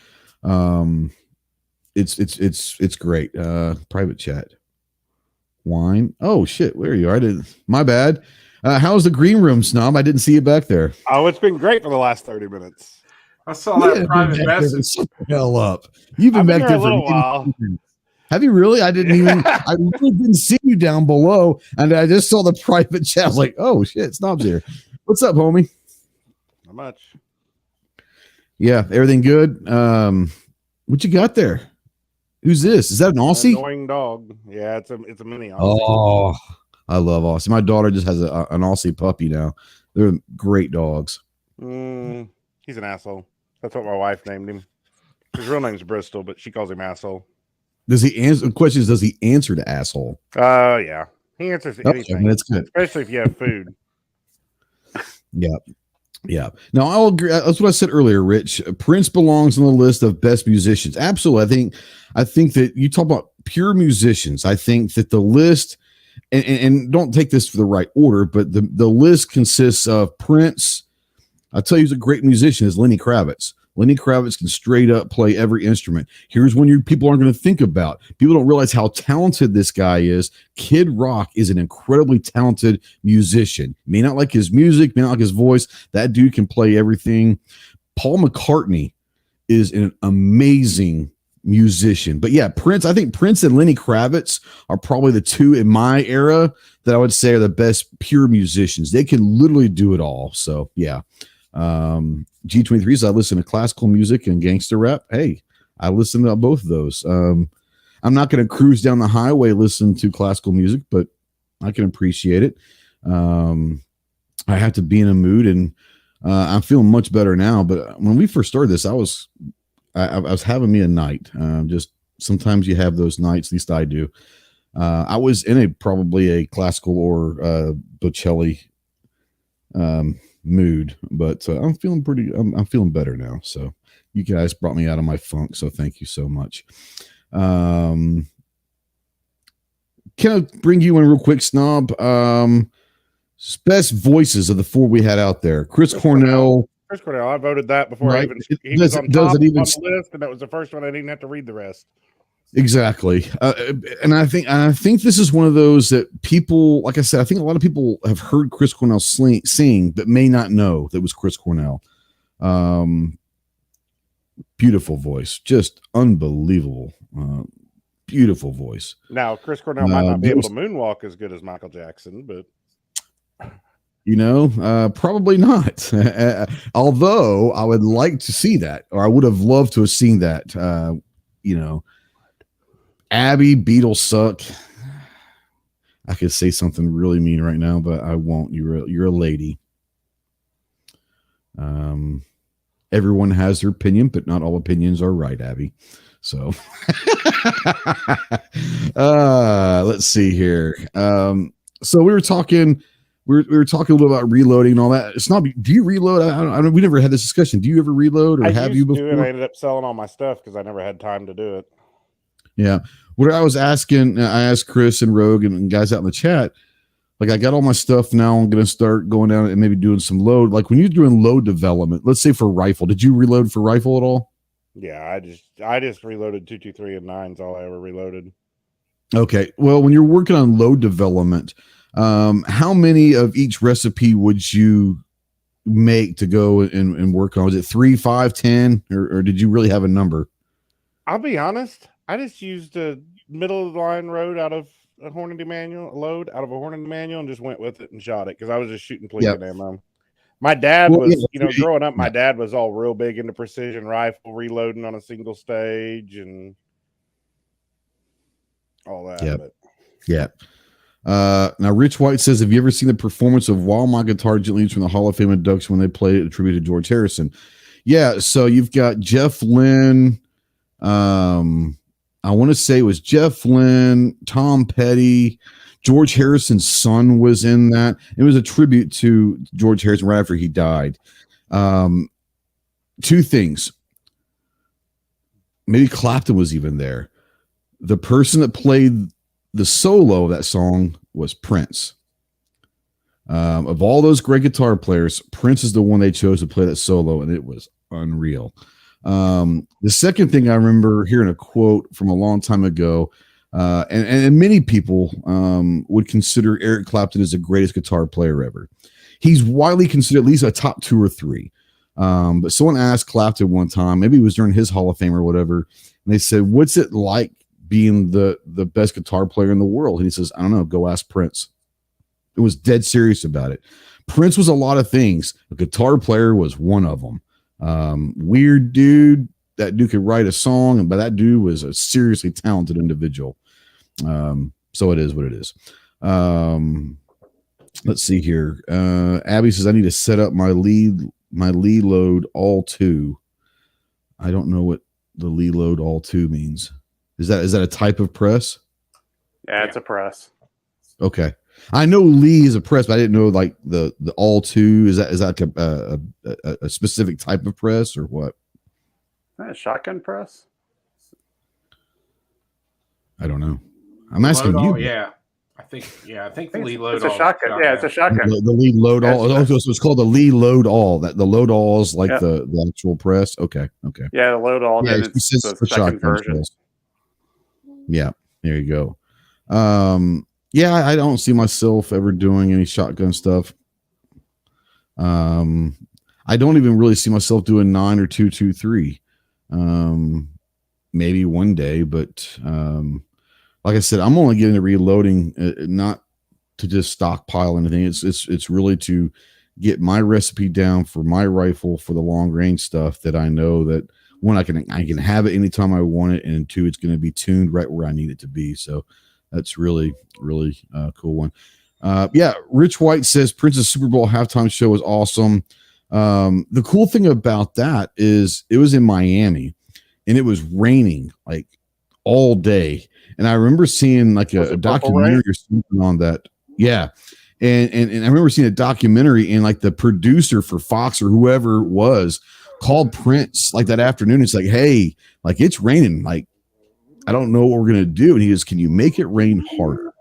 It's great. Private chat. Wine. Oh shit, where are you? I didn't. My bad. How's the green room, Snob? I didn't see you back there. Oh, it's been great for the last 30 minutes. I saw that private message. Shut the hell up. You've been back there for a little while. Have you really? I didn't even. I really didn't see you down below, and I just saw the private chat. I was like, oh shit, Snob's here. What's up, homie? Not much. Yeah, everything good. What you got there? Who's this? Is that an Aussie? Annoying dog. Yeah, it's a mini Aussie. Oh, I love Aussie. My daughter just has an Aussie puppy now. They're great dogs. He's an asshole. That's what my wife named him. His real name's Bristol, but she calls him asshole. Does he answer? The question is, does he answer to asshole? Yeah, he answers to anything. Okay, that's good, especially if you have food. Yeah. Now I'll agree. That's what I said earlier, Rich. Prince belongs on the list of best musicians. Absolutely. I think that you talk about pure musicians. I think that the list, and don't take this for the right order, but the list consists of Prince. I'll tell you who's a great musician is Lenny Kravitz. Lenny Kravitz can straight up play every instrument. Here's one people aren't going to think about. People don't realize how talented this guy is. Kid Rock is an incredibly talented musician. May not like his music, may not like his voice. That dude can play everything. Paul McCartney is an amazing musician. But yeah, Prince, I think Prince and Lenny Kravitz are probably the two in my era that I would say are the best pure musicians. They can literally do it all. So yeah. G23 says I listen to classical music and gangster rap. Hey, I listen to both of those. I'm not going to cruise down the highway listening to classical music, but I can appreciate it. I have to be in a mood, and I'm feeling much better now. But when we first started this, I was having me a night. Just sometimes you have those nights. At least I do. I was in probably a classical or Bocelli mood, but I'm feeling pretty. I'm feeling better now. So you guys brought me out of my funk. So thank you so much. Can I bring you in real quick, Snob? Best voices of the four we had out there. Chris Cornell. Chris Cornell. I voted that before right? he was on top on the list, and that was the first one. I didn't have to read the rest. Exactly. And I think this is one of those that people, like I said, I think a lot of people have heard Chris Cornell sing, but may not know that was Chris Cornell. Beautiful voice, just unbelievable. Beautiful voice. Now, Chris Cornell might not be able to moonwalk as good as Michael Jackson, but probably not. Although I would like to see that, or I would have loved to have seen that. Abby, Beatles suck. I could say something really mean right now, but I won't. You're a lady. Everyone has their opinion, but not all opinions are right, Abby. So let's see here. So we were talking a little about reloading and all that. It's not. Do you reload? I don't. We never had this discussion. Do you ever reload, or have you before? And I ended up selling all my stuff because I never had time to do it. Yeah. What I was asking, I asked Chris and Rogue and guys out in the chat, like, I got all my stuff now. I'm going to start going down and maybe doing some load. Like when you're doing load development, let's say for rifle, did you reload for rifle at all? Yeah, I just reloaded 223 and 9's all I ever reloaded. Okay. Well, when you're working on load development, how many of each recipe would you make to go and work on? Was it 3, 5, 10, or did you really have a number? I'll be honest. I just used a middle of the line load out of a Hornady manual, and just went with it and shot it because I was just shooting plinking ammo. My dad was, growing up, my dad was all real big into precision rifle, reloading on a single stage and all that. Yeah. Now, Rich White says, have you ever seen the performance of While My Guitar Gently from the Hall of Fame induction when they played it, attributed to George Harrison? Yeah. So you've got Jeff Lynne. I want to say it was Jeff Lynne, Tom Petty, George Harrison's son was in that. It was a tribute to George Harrison right after he died. Two things. Maybe Clapton was even there. The person that played the solo of that song was Prince. Of all those great guitar players, Prince is the one they chose to play that solo, and it was unreal. The second thing I remember hearing a quote from a long time ago, and many people would consider Eric Clapton as the greatest guitar player ever. He's widely considered at least a top 2 or 3. But someone asked Clapton one time, maybe it was during his Hall of Fame or whatever, and they said, what's it like being the best guitar player in the world? And he says, I don't know, go ask Prince. It was dead serious about it. Prince was a lot of things. A guitar player was one of them. Weird dude. That dude could write a song, but that dude was a seriously talented individual. So it is what it is. Let's see here. Abby says I need to set up my lead load all 2. I don't know what the lead load all 2 means. Is that a type of press? Yeah, it's a press. Okay. I know Lee is a press, but I didn't know like the all 2. Is that a specific type of press or what? A shotgun press? I don't know. I'm asking you. Yeah. I think the lead load all. It's a shotgun. Yeah, it's a shotgun. The lead load all. So it's called the lead load all. That the load all is like the actual press. Okay. Yeah, the load all. Yeah, it's the second version. Yeah, there you go. Yeah, I don't see myself ever doing any shotgun stuff. I don't even really see myself doing 9 or 223. Maybe one day, but like I said, I'm only getting into reloading, not to just stockpile anything. It's really to get my recipe down for my rifle for the long range stuff that I know that one, I can have it anytime I want it, and two, it's going to be tuned right where I need it to be. So that's really cool one. Rich White says Prince's Super Bowl halftime show was awesome. The cool thing about that is it was in Miami and it was raining like all day. And I remember seeing like a documentary or something on that. Yeah. And I remember seeing a documentary, and like the producer for Fox or whoever it was called Prince like that afternoon. It's like, hey, like it's raining. Like, I don't know what we're going to do. And he goes, can you make it rain harder?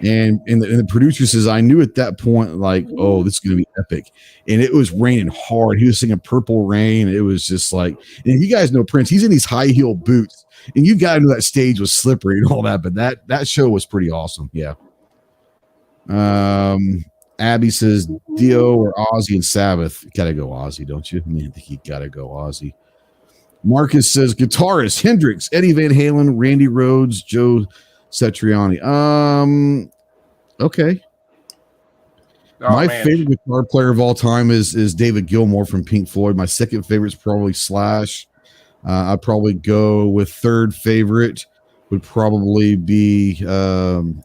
And the producer says, I knew at that point, like, oh, this is going to be epic. And it was raining hard. He was singing Purple Rain. It was just like, and you guys know Prince, he's in these high heel boots, and you got to know that stage was slippery and all that. But that show was pretty awesome. Yeah. Abby says Dio or Ozzy and Sabbath. You gotta go Ozzy, don't you? Man, I think you gotta go Ozzy. Marcus says guitarist Hendrix, Eddie Van Halen, Randy Rhoads, Joe Satriani. Okay. My favorite guitar player of all time is David Gilmour from Pink Floyd. My second favorite is probably Slash. I'd probably go with third favorite would probably be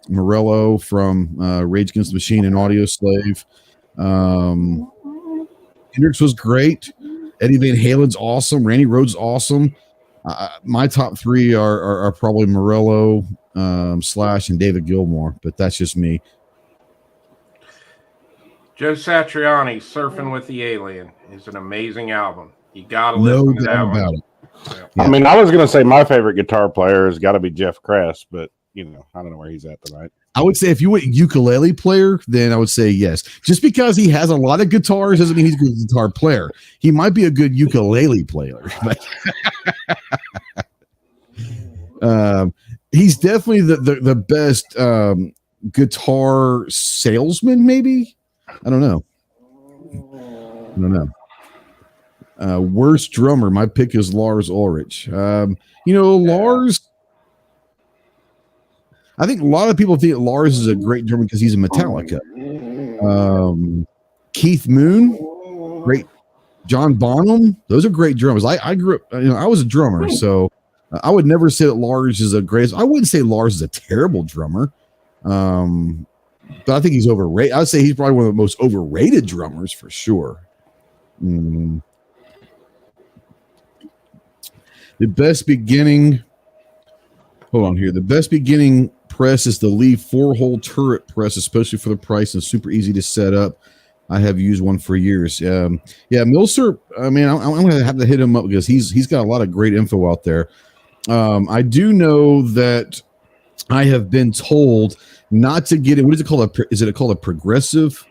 Morello from Rage Against the Machine and Audio Slave. Hendrix was great. Eddie Van Halen's awesome. Randy Rhoads awesome. My top three are probably Morello, Slash, and David Gilmour, but that's just me. Joe Satriani, Surfing with the Alien, is an amazing album. You got to listen to that one. Yeah. I mean, I was going to say my favorite guitar player has got to be Jeff Kress, but, I don't know where he's at tonight. I would say if you went ukulele player, then I would say yes. Just because he has a lot of guitars doesn't mean he's a good guitar player. He might be a good ukulele player. But he's definitely the best guitar salesman, maybe? I don't know. Worst drummer. My pick is Lars Ulrich. Lars. I think a lot of people think Lars is a great drummer because he's a Metallica. Keith Moon, great. John Bonham, those are great drummers. I grew up. I was a drummer, so I would never say that Lars is a great. I wouldn't say Lars is a terrible drummer. But I think he's overrated. I would say he's probably one of the most overrated drummers for sure. The best beginning. Hold on here. The best beginning press is the Lee 4-hole turret press, especially for the price and super easy to set up. I have used one for years. Milser. I mean, I'm going to have to hit him up because he's got a lot of great info out there. I do know that I have been told not to get it. What is it called? Is it called a progressive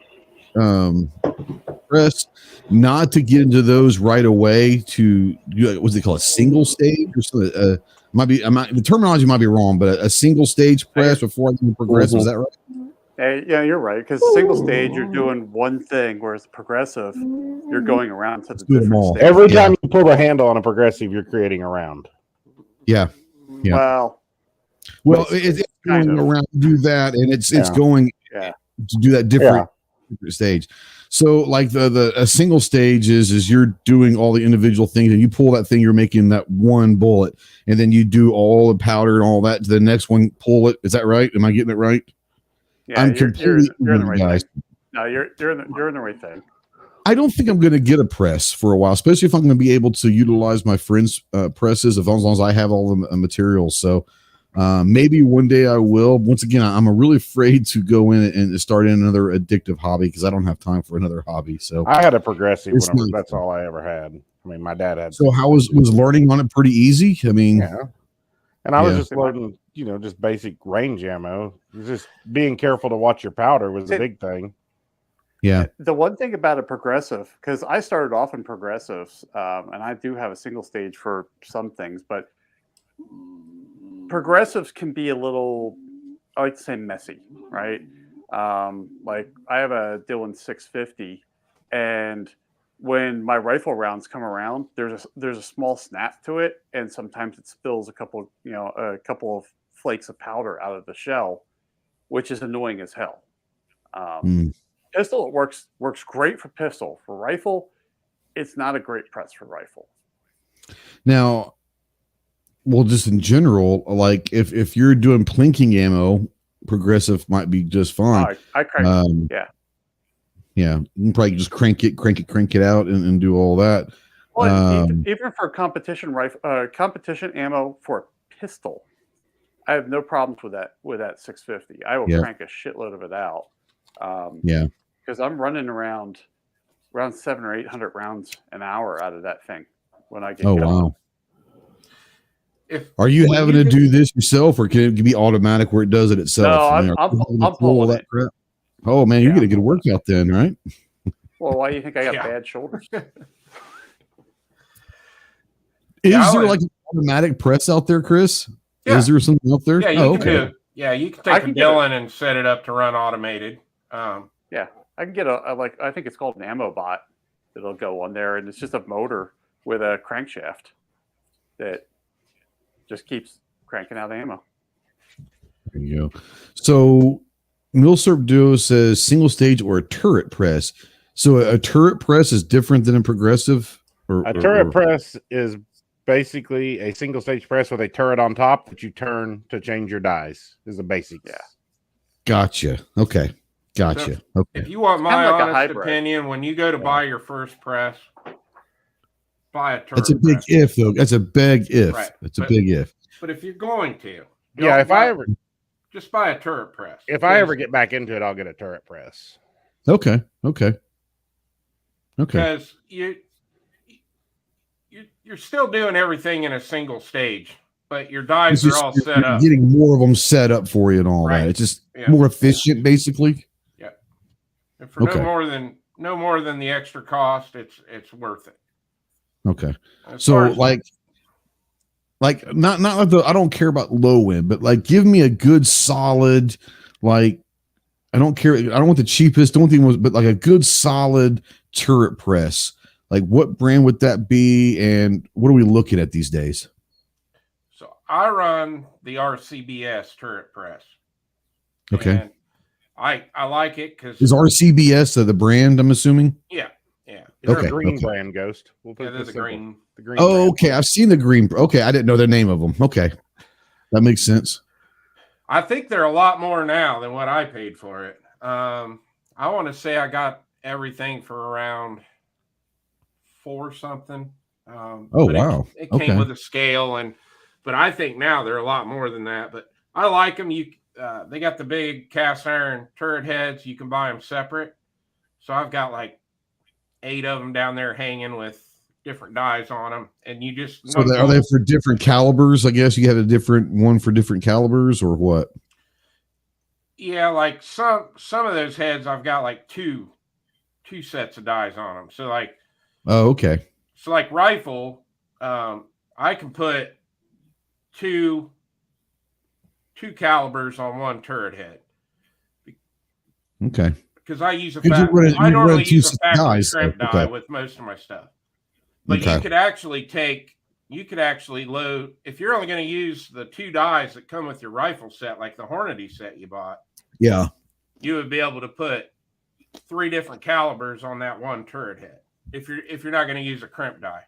press? Not to get into those right away. To what's it called? A single stage or something? Might be. The terminology might be wrong, but a single stage press before I do progressive. Is that right? Yeah, you're right. Because single stage, you're doing one thing, whereas progressive, you're going around to the different stages. Every time you pull the handle on a progressive, you're creating a round. Yeah. Well, it's going around to do that, and it's going to do that different stage. So, like a single stage is you're doing all the individual things, and you pull that thing, you're making that one bullet, and then you do all the powder and all that to the next one, pull it. Is that right? Am I getting it right? Yeah, I'm completely you're in the right guys. Thing. No, you're in the right thing. I don't think I'm going to get a press for a while, especially if I'm going to be able to utilize my friends' presses as long as I have all the materials. So maybe one day I will. Once again, I'm really afraid to go in and start in another addictive hobby because I don't have time for another hobby. So I had a progressive. That's all I ever had. I mean, my dad had. So how was learning on it pretty easy? I mean, and I was just loading, just basic range ammo. Just being careful to watch your powder was a big thing. Yeah. The one thing about a progressive, because I started off in progressives, and I do have a single stage for some things, but progressives can be a little, I like to say, messy, right? Like I have a Dillon 650, and when my rifle rounds come around, there's a small snap to it, and sometimes it spills a couple of flakes of powder out of the shell, which is annoying as hell. Pistol, it works great for pistol. For rifle, it's not a great press for rifle. Now, well, just in general, like if you're doing plinking ammo, progressive might be just fine. I crank yeah, you can probably just crank it out and do all that. Well, even for competition ammo for pistol, I have no problems with that 650. I will crank a shitload of it out. Because I'm running around 700 or 800 rounds an hour out of that thing when I get going. Wow. Are you having to do this yourself, or can it be automatic where it does it itself? No, I'm pulling it. Crap? Oh man, you're getting a good workout then, right? Well, why do you think I got bad shoulders? Is there like an automatic press out there, Chris? Yeah. Is there something out there? Yeah, you can do. Yeah, you can take a Dillon and set it up to run automated. Yeah, I can get I think it's called an ammo bot that'll go on there, and it's just a motor with a crankshaft that just keeps cranking out ammo. There you go. So Milsurp Duo says single stage or a turret press. So a turret press is different than a progressive? A turret press is basically a single stage press with a turret on top that you turn to change your dies. Is the basics. Yeah. Gotcha. Okay. Gotcha. Okay. If you want my honest opinion, when you go to buy your first press, buy a turret. That's a big if, though. That's a big if. Right. That's a big if. But if you're going to, just buy a turret press. If I ever get back into it, I'll get a turret press. Okay. Because you're still doing everything in a single stage, but your dies are all set up. Getting more of them set up for you and all that. It's just more efficient, basically. Yeah. And for no more than the extra cost, it's worth it. Okay. So like not like I don't care about low end, but like give me a good solid, like I don't care. I don't want the cheapest, but like a good solid turret press. Like what brand would that be, and what are we looking at these days? So I run the RCBS turret press. Okay. And I like it because is RCBS the brand? I'm assuming. Yeah. It's a green brand, Ghost. There's a green. The green. Oh, okay. I've seen the green. Okay, I didn't know the name of them. Okay, that makes sense. I think they're a lot more now than what I paid for it. I want to say I got everything for around $4 something. Wow! It came with a scale, but I think now they're a lot more than that. But I like them. They got the big cast iron turret heads. You can buy them separate. So I've got like 8 of them down there hanging with different dies on them, and you just are they for different calibers? I guess you have a different one for different calibers, or what? Yeah, like some of those heads, I've got like two sets of dies on them. So like, okay. So like rifle, I can put two calibers on one turret head. Okay. Because I use I normally use a factory shrimp die with most of my stuff. But you could actually load, if you're only going to use the 2 dies that come with your rifle set, like the Hornady set you bought. Yeah. You would be able to put 3 different calibers on that one turret head if you're not going to use a crimp die.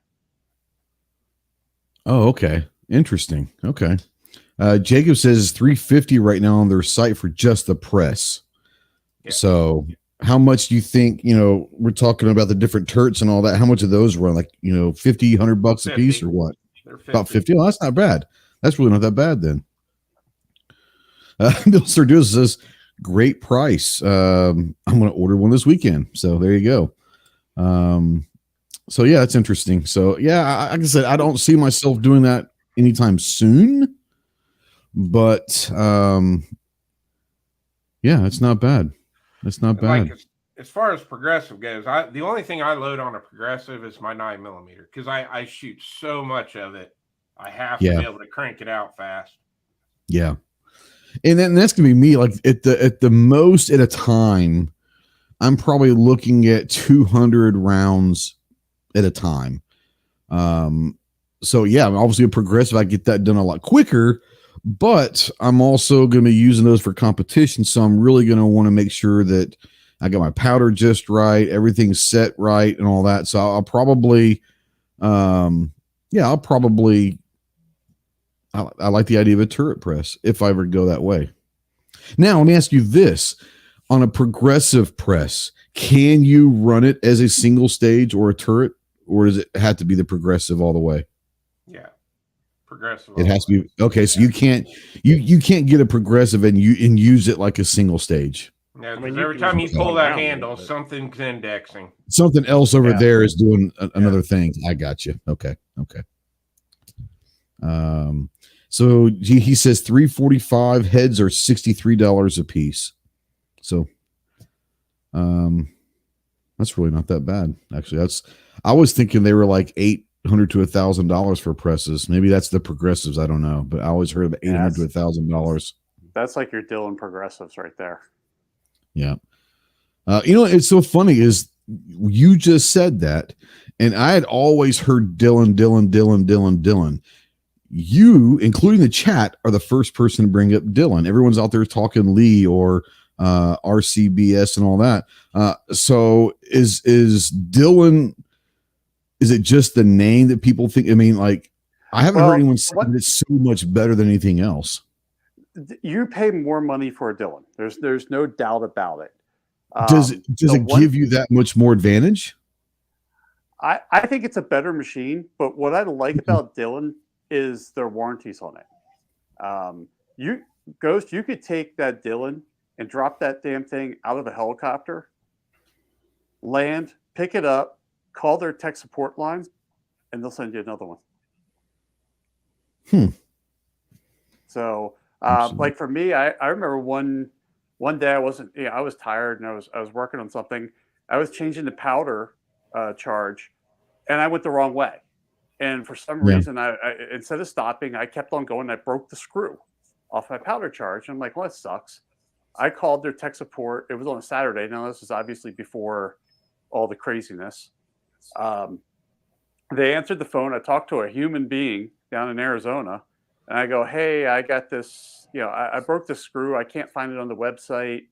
Oh, okay. Interesting. Okay. Jacob says $350 right now on their site for just the press. Yeah. So how much do you think, we're talking about the different turrets and all that. How much of those run? Like, $50, $100 a piece or what? About 50. Oh, that's not bad. That's really not that bad then. Bill Sardus says, great price. I'm going to order one this weekend. So there you go. So yeah, that's interesting. So yeah, like I said, I don't see myself doing that anytime soon, but yeah, it's not bad. It's not bad. Like, as far as progressive goes, the only thing I load on a progressive is my 9mm because I shoot so much of it. I have to be able to crank it out fast. Yeah. And then that's gonna be me. Like at the most at a time, I'm probably looking at 200 rounds at a time. So yeah, I'm obviously a progressive. I get that done a lot quicker, but I'm also going to be using those for competition. So I'm really going to want to make sure that I got my powder just right, everything's set right, and all that. So I'll probably, I like the idea of a turret press if I ever go that way. Now, let me ask you this. On a progressive press, can you run it as a single stage or a turret, or does it have to be the progressive all the way? Yeah, progressive. It has to be. Okay, so you can't get a progressive and use it like a single stage. Yeah, because every time you pull that handle, something's indexing. Something else over there is doing another thing. I got you. Okay. So he says 345 heads are $63 a piece. So, that's really not that bad. Actually, I was thinking they were like $800 to $1,000 for presses. Maybe that's the progressives. I don't know, but I always heard about $800 to $1,000. That's like your Dylan progressives right there. Yeah. It's so funny is you just said that, and I had always heard Dylan. You, including the chat, are the first person to bring up Dylan. Everyone's out there talking Lee or RCBS and all that. So is Dylan? Is it just the name that people think? I mean, like, I haven't heard anyone say that it's so much better than anything else. You pay more money for a Dylan. There's no doubt about it. Does it give you that much more advantage? I think it's a better machine, but what I like about Dylan is their warranties on it. You could take that Dylan and drop that damn thing out of a helicopter, land, pick it up, call their tech support lines, and they'll send you another one. So, like for me, I remember one day I was tired and I was working on something. I was changing the powder charge, and I went the wrong way. And for some reason, I instead of stopping, I kept on going. I broke the screw off my powder charge. I'm like, well, that sucks. I called their tech support. It was on a Saturday. Now, this is obviously before all the craziness. They answered the phone. I talked to a human being down in Arizona, and I go, hey, I got this, I broke the screw. I can't find it on the website.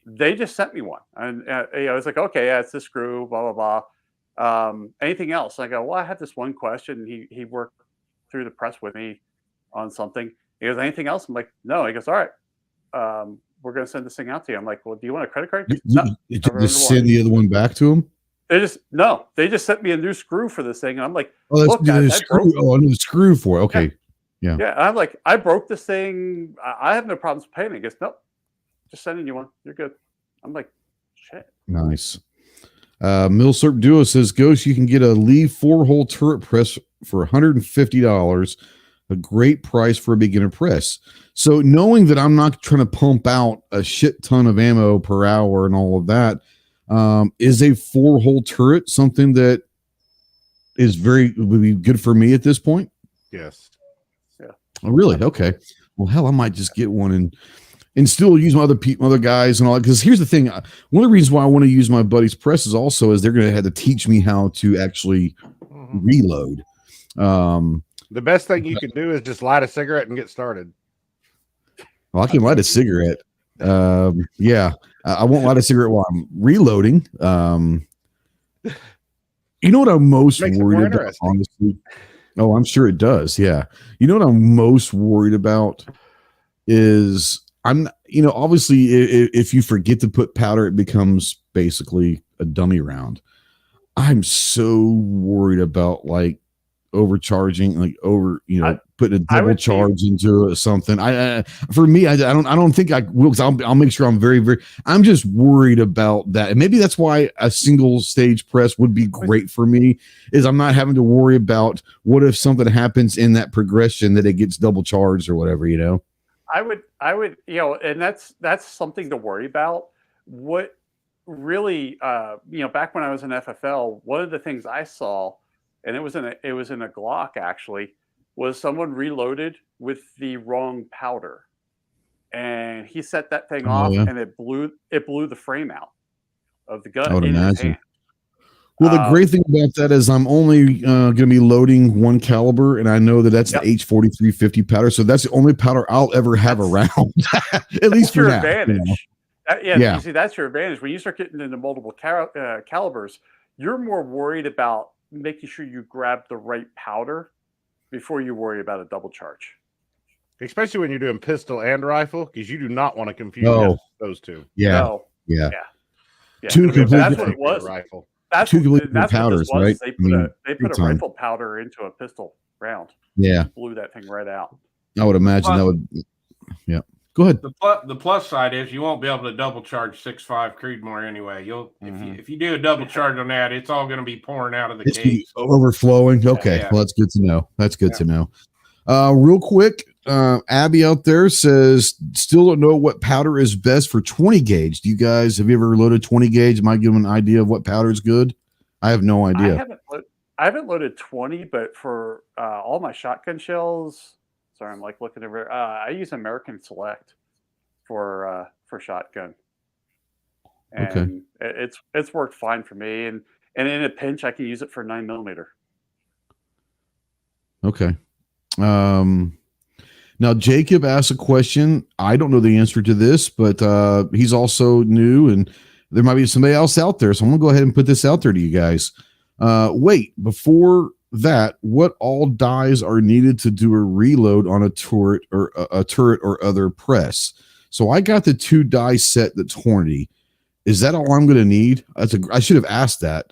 They just sent me one. And I was like, okay, yeah, it's the screw, blah, blah, blah. Anything else? I go, well, I had this one question. He worked through the press with me on something. He goes, anything else? I'm like, no. He goes, all right. We're going to send this thing out to you. I'm like, well, do you want a credit card? Did you just send the other one back to him? They just sent me a new screw for this thing. And I'm like, oh, that's a screw. Oh, a new screw for it. Okay. Yeah. Yeah. I'm like, I broke this thing. I have no problems paying it. He goes, nope, just sending you one. You're good. I'm like, shit. Nice. Milsurp Duo says, Ghost, you can get a Lee 4-hole turret press for $150. A great price for a beginner press. So knowing that I'm not trying to pump out a shit ton of ammo per hour and all of that, is a 4-hole turret something that would be good for me at this point? Yes. Yeah. Oh, really? Okay. Well, hell, I might just get one and still use my other guys and all that. Because here's the thing. One of the reasons why I want to use my buddy's presses also is they're going to have to teach me how to actually reload. The best thing you can do is just light a cigarette and get started. Well, I can light a cigarette. Yeah, I won't light a cigarette while I'm reloading. You know what I'm most worried about, honestly? Oh, I'm sure it does. Yeah. You know what I'm most worried about is obviously if you forget to put powder, it becomes basically a dummy round. I'm so worried about like overcharging, like putting a double charge into something. For me, I don't think I will, because I'll make sure I'm very, very, I'm just worried about that. And maybe that's why a single stage press would be great for me, is I'm not having to worry about what if something happens in that progression that it gets double charged or whatever, I would, and that's something to worry about. What really, back when I was in FFL, one of the things I saw, and it was in a Glock actually, was someone reloaded with the wrong powder, and he set that thing off, and it blew the frame out of the gun. I would imagine. Well, the great thing about that is I'm only going to be loading one caliber, and I know that that's the H4350 powder. So that's the only powder I'll ever have around, at least for your now. advantage. You see, that's your advantage. When you start getting into multiple calibers, you're more worried about making sure you grab the right powder before you worry about a double charge. Especially when you're doing pistol and rifle, because you do not want to confuse those two. Yeah. Two completely that's what it was. Rifle. That's what powders, this was. right? They put a rifle powder into a pistol round. Yeah. Blew that thing right out. I would imagine that would. Yeah. Go ahead. The plus side is you won't be able to double charge 6.5 Creedmoor anyway. If you do a double charge on that, it's all going to be pouring out of the case. Overflowing. Okay. Well, that's good to know. To know. Real quick, Abby out there says, still don't know what powder is best for 20 gauge. Do you guys, have you ever loaded 20 gauge? Might give them an idea of what powder is good. I have no idea. I haven't loaded 20, but for all my shotgun shells, sorry, I'm like looking over. I use American Select for shotgun, and it's worked fine for me. And in a pinch, I can use it for 9mm. Okay. Now Jacob asked a question. I don't know the answer to this, but he's also new, and there might be somebody else out there. So I'm gonna go ahead and put this out there to you guys. Wait, before that, what all dies are needed to do a reload on a turret or other press? So I got the 2 die set that's Hornady. Is that all I'm going to need? I should have asked that.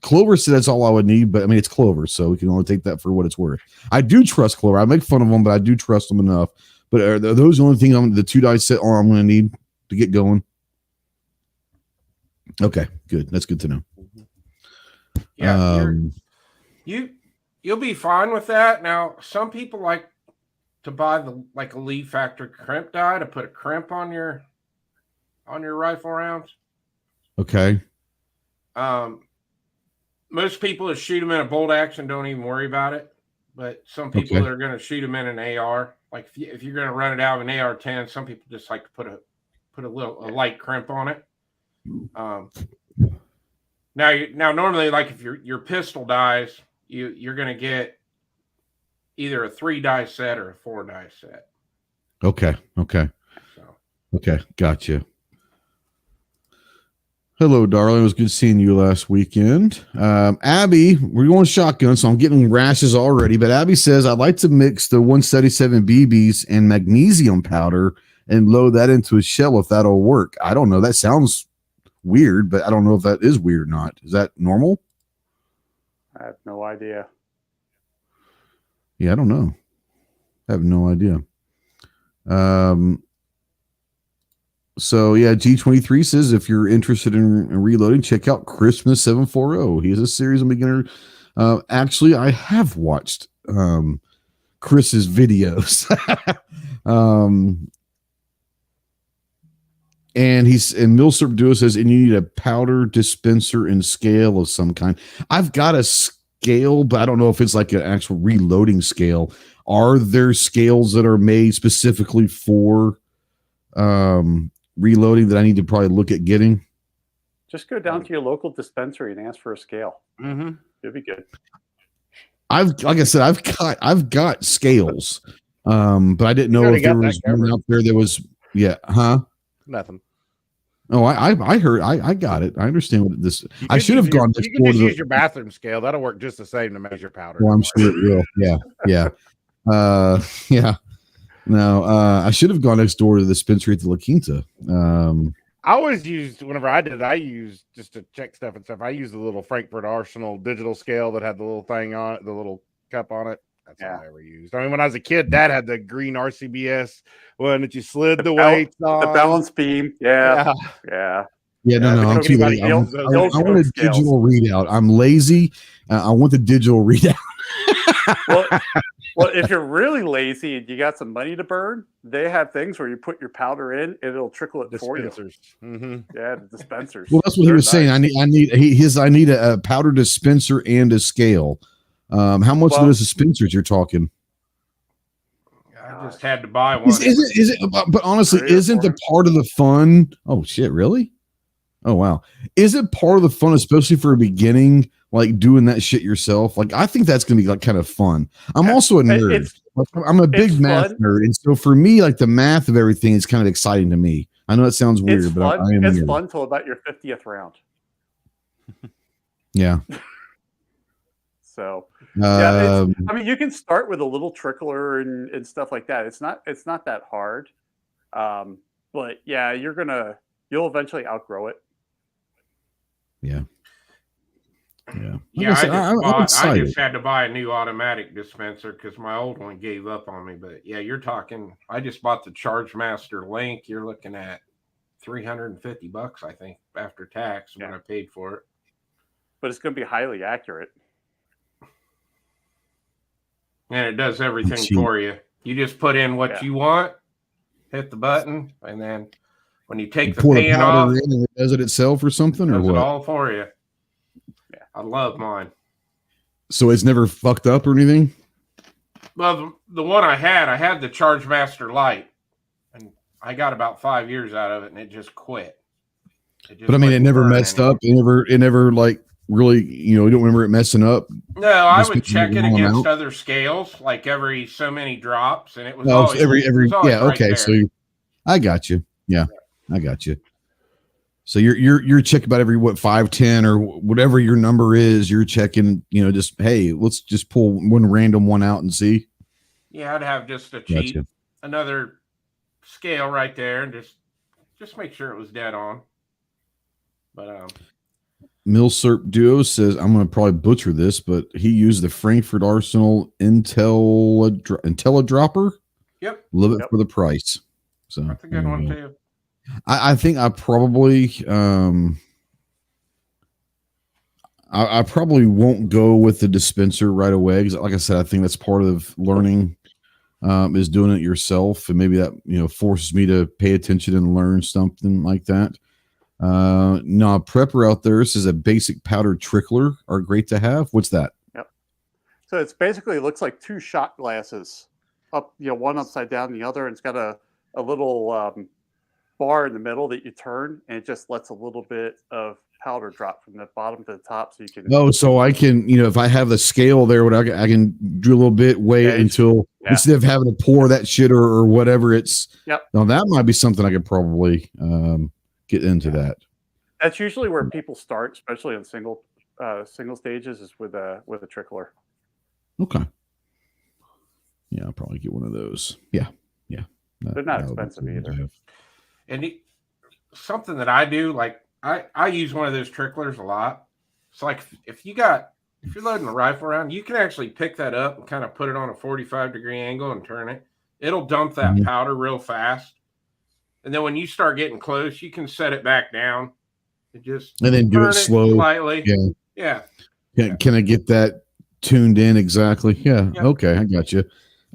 Clover said that's all I would need, but I mean, it's Clover, so we can only take that for what it's worth. I do trust Clover. I make fun of them, but I do trust them enough. But are those the only thing the 2 die set all I'm going to need to get going? Okay, good. That's good to know. Yeah, you'll be fine with that. Now, some people like to buy a Lee Factor crimp die to put a crimp on your rifle rounds. Okay. Most people that shoot them in a bolt action don't even worry about it, but some people that are going to shoot them in an AR, like if you're going to run it out of an AR-10, some people just like to put a light crimp on it. Now normally, like if your pistol dies, you're going to get either a 3 die set or a 4 die set. Okay. Gotcha. Hello, darling. It was good seeing you last weekend. Abby, we're going shotgun, so I'm getting rashes already. But Abby says, I'd like to mix the 177 BBs and magnesium powder and load that into a shell if that'll work. I don't know. That sounds weird, but I don't know if that is weird or not. Is that normal? I have no idea. Yeah, I don't know. I have no idea. So yeah, G23 says if you're interested in reloading, check out Christmas 740. He has a series of beginner. Actually, I have watched Chris's videos. And Milsurp Duo says, and you need a powder dispenser and scale of some kind. I've got a scale, but I don't know if it's like an actual reloading scale. Are there scales that are made specifically for reloading that I need to probably look at getting? Just go down to your local dispensary and ask for a scale. Mm-hmm. It'll be good. Like I said, I've got scales, but I didn't know if there was one out there that was nothing. Oh, I heard. I got it. I understand what this. I should have gone. You can just use your bathroom scale. That'll work just the same to measure powder. Well, I'm sure it will. Yeah. No, I should have gone next door to the dispensary at the La Quinta. I always used, whenever I used just to check stuff and stuff, I used the little Frankfurt Arsenal digital scale that had the little thing on it, the little cup on it. That's all I ever used. I mean, when I was a kid, Dad had the green RCBS one that you slid the weights on. The balance beam. Yeah. No, I'm too late. I want a digital readout. I'm lazy. I want the digital readout. Well, if you're really lazy and you got some money to burn, they have things where you put your powder in and it'll trickle it for you. Mm-hmm. Yeah, the dispensers. Well, that's what he was saying. I need a powder dispenser and a scale. How much are those dispensers you're talking? I just had to buy one. Is it? But honestly, isn't the part of the fun? Oh shit! Really? Oh wow. Is it part of the fun, especially for a beginning, like doing that shit yourself? Like I think that's gonna be like kind of fun. I'm also a nerd. I'm a big math nerd, and so for me, like the math of everything is kind of exciting to me. I know it sounds weird, but I am. It's fun till about your 50th round. Yeah. So yeah, I mean, you can start with a little trickler and stuff like that. It's not that hard, but yeah, you'll eventually outgrow it. Yeah. Yeah, I just had to buy a new automatic dispenser because my old one gave up on me. But yeah, you're talking. I just bought the Chargemaster Link. You're looking at $350, I think, after tax when I paid for it. But it's going to be highly accurate, and it does everything for you. You just put in what you want, hit the button, and then when you take the pan off, and it does it itself or something, or what? It all for you. I love mine. So it's never fucked up or anything? Well, the one I had the Chargemaster Lite, and I got about 5 years out of it, and it just quit. But I mean, it never messed up. It never like really, you don't remember it messing up? No, I would check it against other scales, like every so many drops, and it was always every right okay. there. So I got you. Yeah, I got you. So you're checking about every 5, 10 or whatever your number is. You're checking, just hey, let's just pull one random one out and see. Yeah, I'd have just a cheat, another scale right there, and just make sure it was dead on. But Milsurp Duo says, I'm going to probably butcher this, but he used the Frankfurt Arsenal IntelliDropper. Yep. Love it for the price. So that's a good one too. I think I probably I probably won't go with the dispenser right away because, like I said, I think that's part of learning is doing it yourself, and maybe that forces me to pay attention and learn something like that. No, prepper out there says a basic powder trickler are great to have. What's that? Yep. So it's basically looks like 2 shot glasses up, one upside down, the other, and it's got a little bar in the middle that you turn, and it just lets a little bit of powder drop from the bottom to the top, so you can. Oh, so I can, if I have the scale there, I can do a little bit, wait until instead of having to pour that shit or whatever. It's now that might be something I could probably get into that. That's usually where people start, especially on single stages, is with a trickler. Okay. Yeah, I'll probably get one of those. Yeah. They're not expensive either. And something that I do, like I use one of those tricklers a lot. It's like if you're loading the rifle around, you can actually pick that up and kind of put it on a 45-degree angle and turn it. It'll dump that powder real fast. And then when you start getting close, you can set it back down and then do it slow, slightly. Yeah. Can I get that tuned in exactly? Yeah. Yep. Okay, I got you.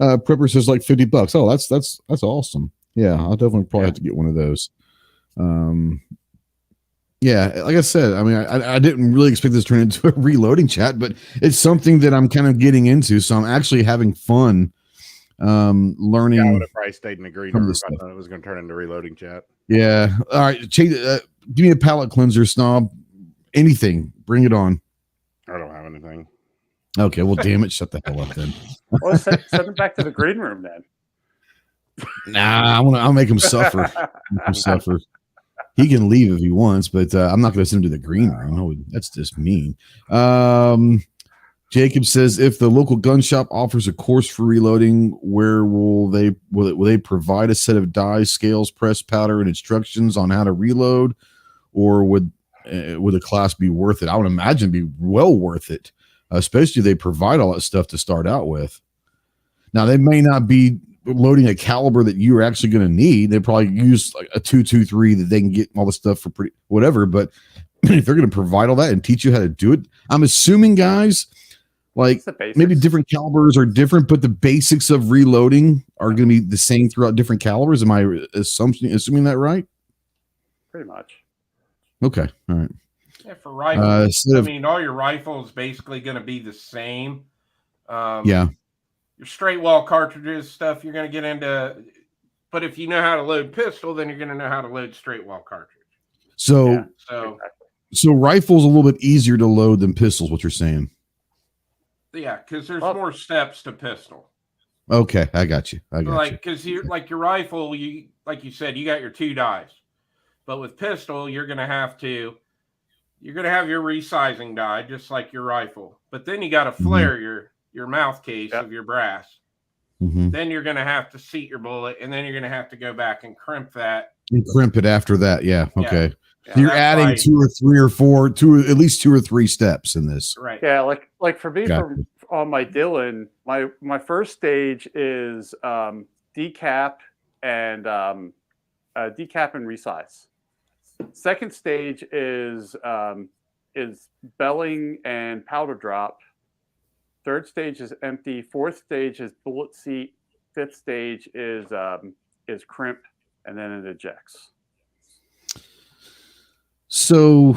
Prepper says like $50. Oh, that's awesome. Yeah, I'll definitely probably have to get one of those. Yeah, like I said, I mean, I didn't really expect this to turn into a reloading chat, but it's something that I'm kind of getting into. So I'm actually having fun learning. I would have probably stayed in the green room if I thought it was going to turn into reloading chat. Yeah. All right. Give me a palate cleanser, Snob. Anything. Bring it on. I don't have anything. Okay. Well, damn it. Shut the hell up then. Well, send him back to the green room then. Nah, I'll make him suffer. He can leave if he wants, but I'm not going to send him to the green room. Oh, that's just mean. Jacob says, if the local gun shop offers a course for reloading, where will they provide a set of dies, scales, press, powder, and instructions on how to reload, or would the class be worth it? I would imagine it'd be well worth it, especially if they provide all that stuff to start out with. Now, they may not be loading a caliber that you're actually going to need. They probably use like a 223 that they can get all the stuff for pretty whatever. But if they're going to provide all that and teach you how to do it, I'm assuming, guys, like maybe different calibers are different, but the basics of reloading are going to be the same throughout different calibers. Am I assuming that right? Pretty much. Okay. All right. Yeah, for rifles, all your rifles basically going to be the same. Yeah. Your straight wall cartridges stuff you're going to get into, but if you know how to load pistol, then you're going to know how to load straight wall cartridge. So rifle's a little bit easier to load than pistols. What you're saying? Yeah, because there's more steps to pistol. Okay, I got you. Because you like your rifle, like you said, you got your 2 dies, but with pistol, you're gonna have your resizing die just like your rifle. But then you got to flare your mouth case of your brass. Then you're gonna have to seat your bullet, and then you're gonna have to go back and crimp that. And crimp it after that. Yeah. Okay. Yeah, so you're adding 2 or 3 or 4, at least 2 or 3 steps in this. Right. Yeah. Like for me, on my Dylan, my first stage is decap and resize. Second stage is belling and powder drop. Third stage is empty. Fourth stage is bullet seat. Fifth stage is crimp, and then it ejects. So,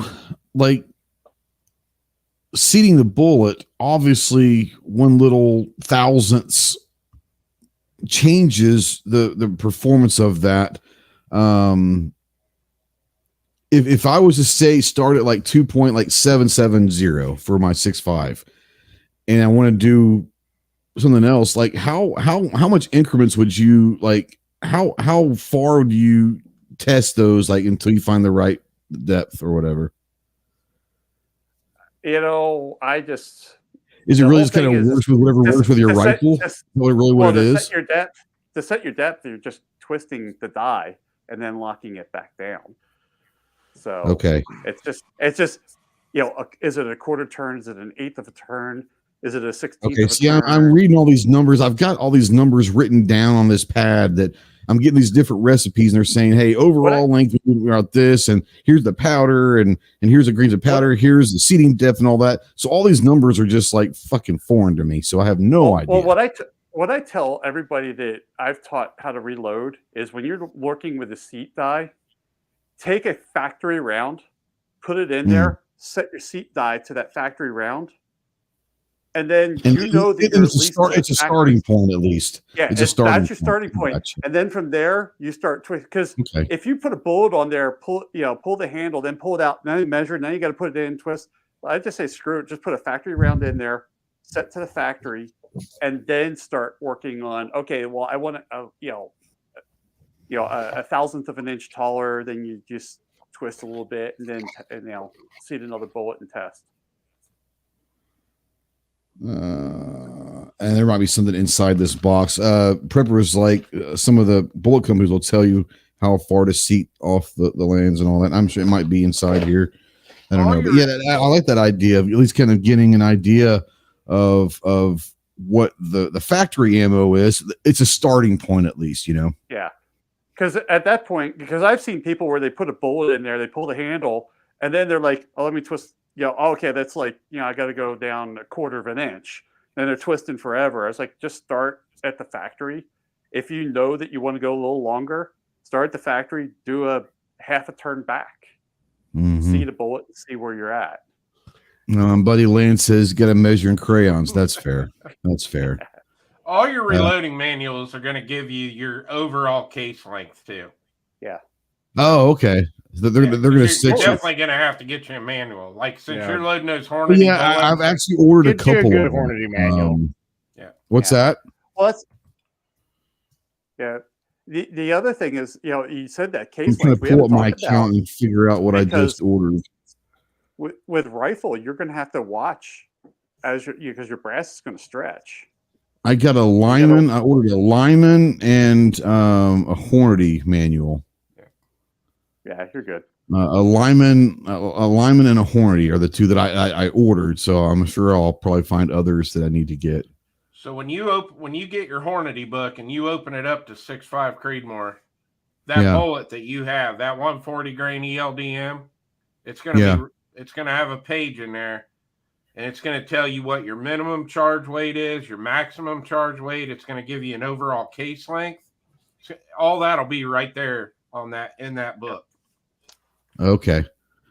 like, seating the bullet, obviously, one little thousandths changes the performance of that. If I was to say start at like 2.770 for my 6.5, and I want to do something else, like how much increments would you like? How far do you test those like until you find the right depth or whatever? Is it really just kind of works with whatever works with your rifle? What it is? To set your depth, you're just twisting the die and then locking it back down. So okay, it's just is it a quarter turn? Is it an eighth of a turn? Is it a 16th? Okay, see, I'm reading all these numbers. I've got all these numbers written down on this pad that I'm getting these different recipes, and they're saying, hey, overall length about this, and here's the powder, and here's the grains of powder, here's the seating depth and all that. So all these numbers are just like fucking foreign to me. So I have no idea. Well, what I tell everybody that I've taught how to reload is when you're working with a seat die, take a factory round, put it in there, set your seat die to that factory round. And then it's a starting point at least. Yeah, that's your starting point. Gotcha. And then from there you start twisting. Because if you put a bullet on there, pull the handle, then pull it out, now you measure, now you got to put it in, twist. I just say screw it, just put a factory round in there, set to the factory, and then start working on. Okay, well, I want a thousandth of an inch taller. Then you just twist a little bit, and then seat another bullet and test. And there might be something inside this box. Preppers, like some of the bullet companies, will tell you how far to seat off the lands and all that. I'm sure it might be inside here. I don't know, but yeah, I like that idea of at least kind of getting an idea of what the factory ammo is. It's a starting point, at least, Yeah, because at that point, because I've seen people where they put a bullet in there, they pull the handle, and then they're like, "Oh, let me twist." Okay, that's like, I got to go down a quarter of an inch. And they're twisting forever. I was like, just start at the factory. If you know that you want to go a little longer, start at the factory, do a half a turn back, see the bullet, and see where you're at. Buddy Lance says, got to measure in crayons. That's fair. That's fair. All your reloading manuals are going to give you your overall case length too. Yeah. Oh, okay. They're going to sit. You're definitely going to have to get you a manual. Like since you're loading those Hornady. Yeah, I've actually ordered a couple of Hornady manual. What's that? Well, The other thing is, you said that case. I'm going to pull up my account and figure out what I just ordered. With rifle, you're going to have to watch because your brass is going to stretch. I got a Lyman. I ordered a Lyman and a Hornady manual. Yeah, you're good. A Lyman and a Hornady are the two that I ordered. So I'm sure I'll probably find others that I need to get. So when you get your Hornady book and you open it up to 6.5 Creedmoor, that bullet that you have, that 140 grain ELDM, it's gonna have a page in there, and it's gonna tell you what your minimum charge weight is, your maximum charge weight. It's gonna give you an overall case length. So all that'll be right there in that book. Okay.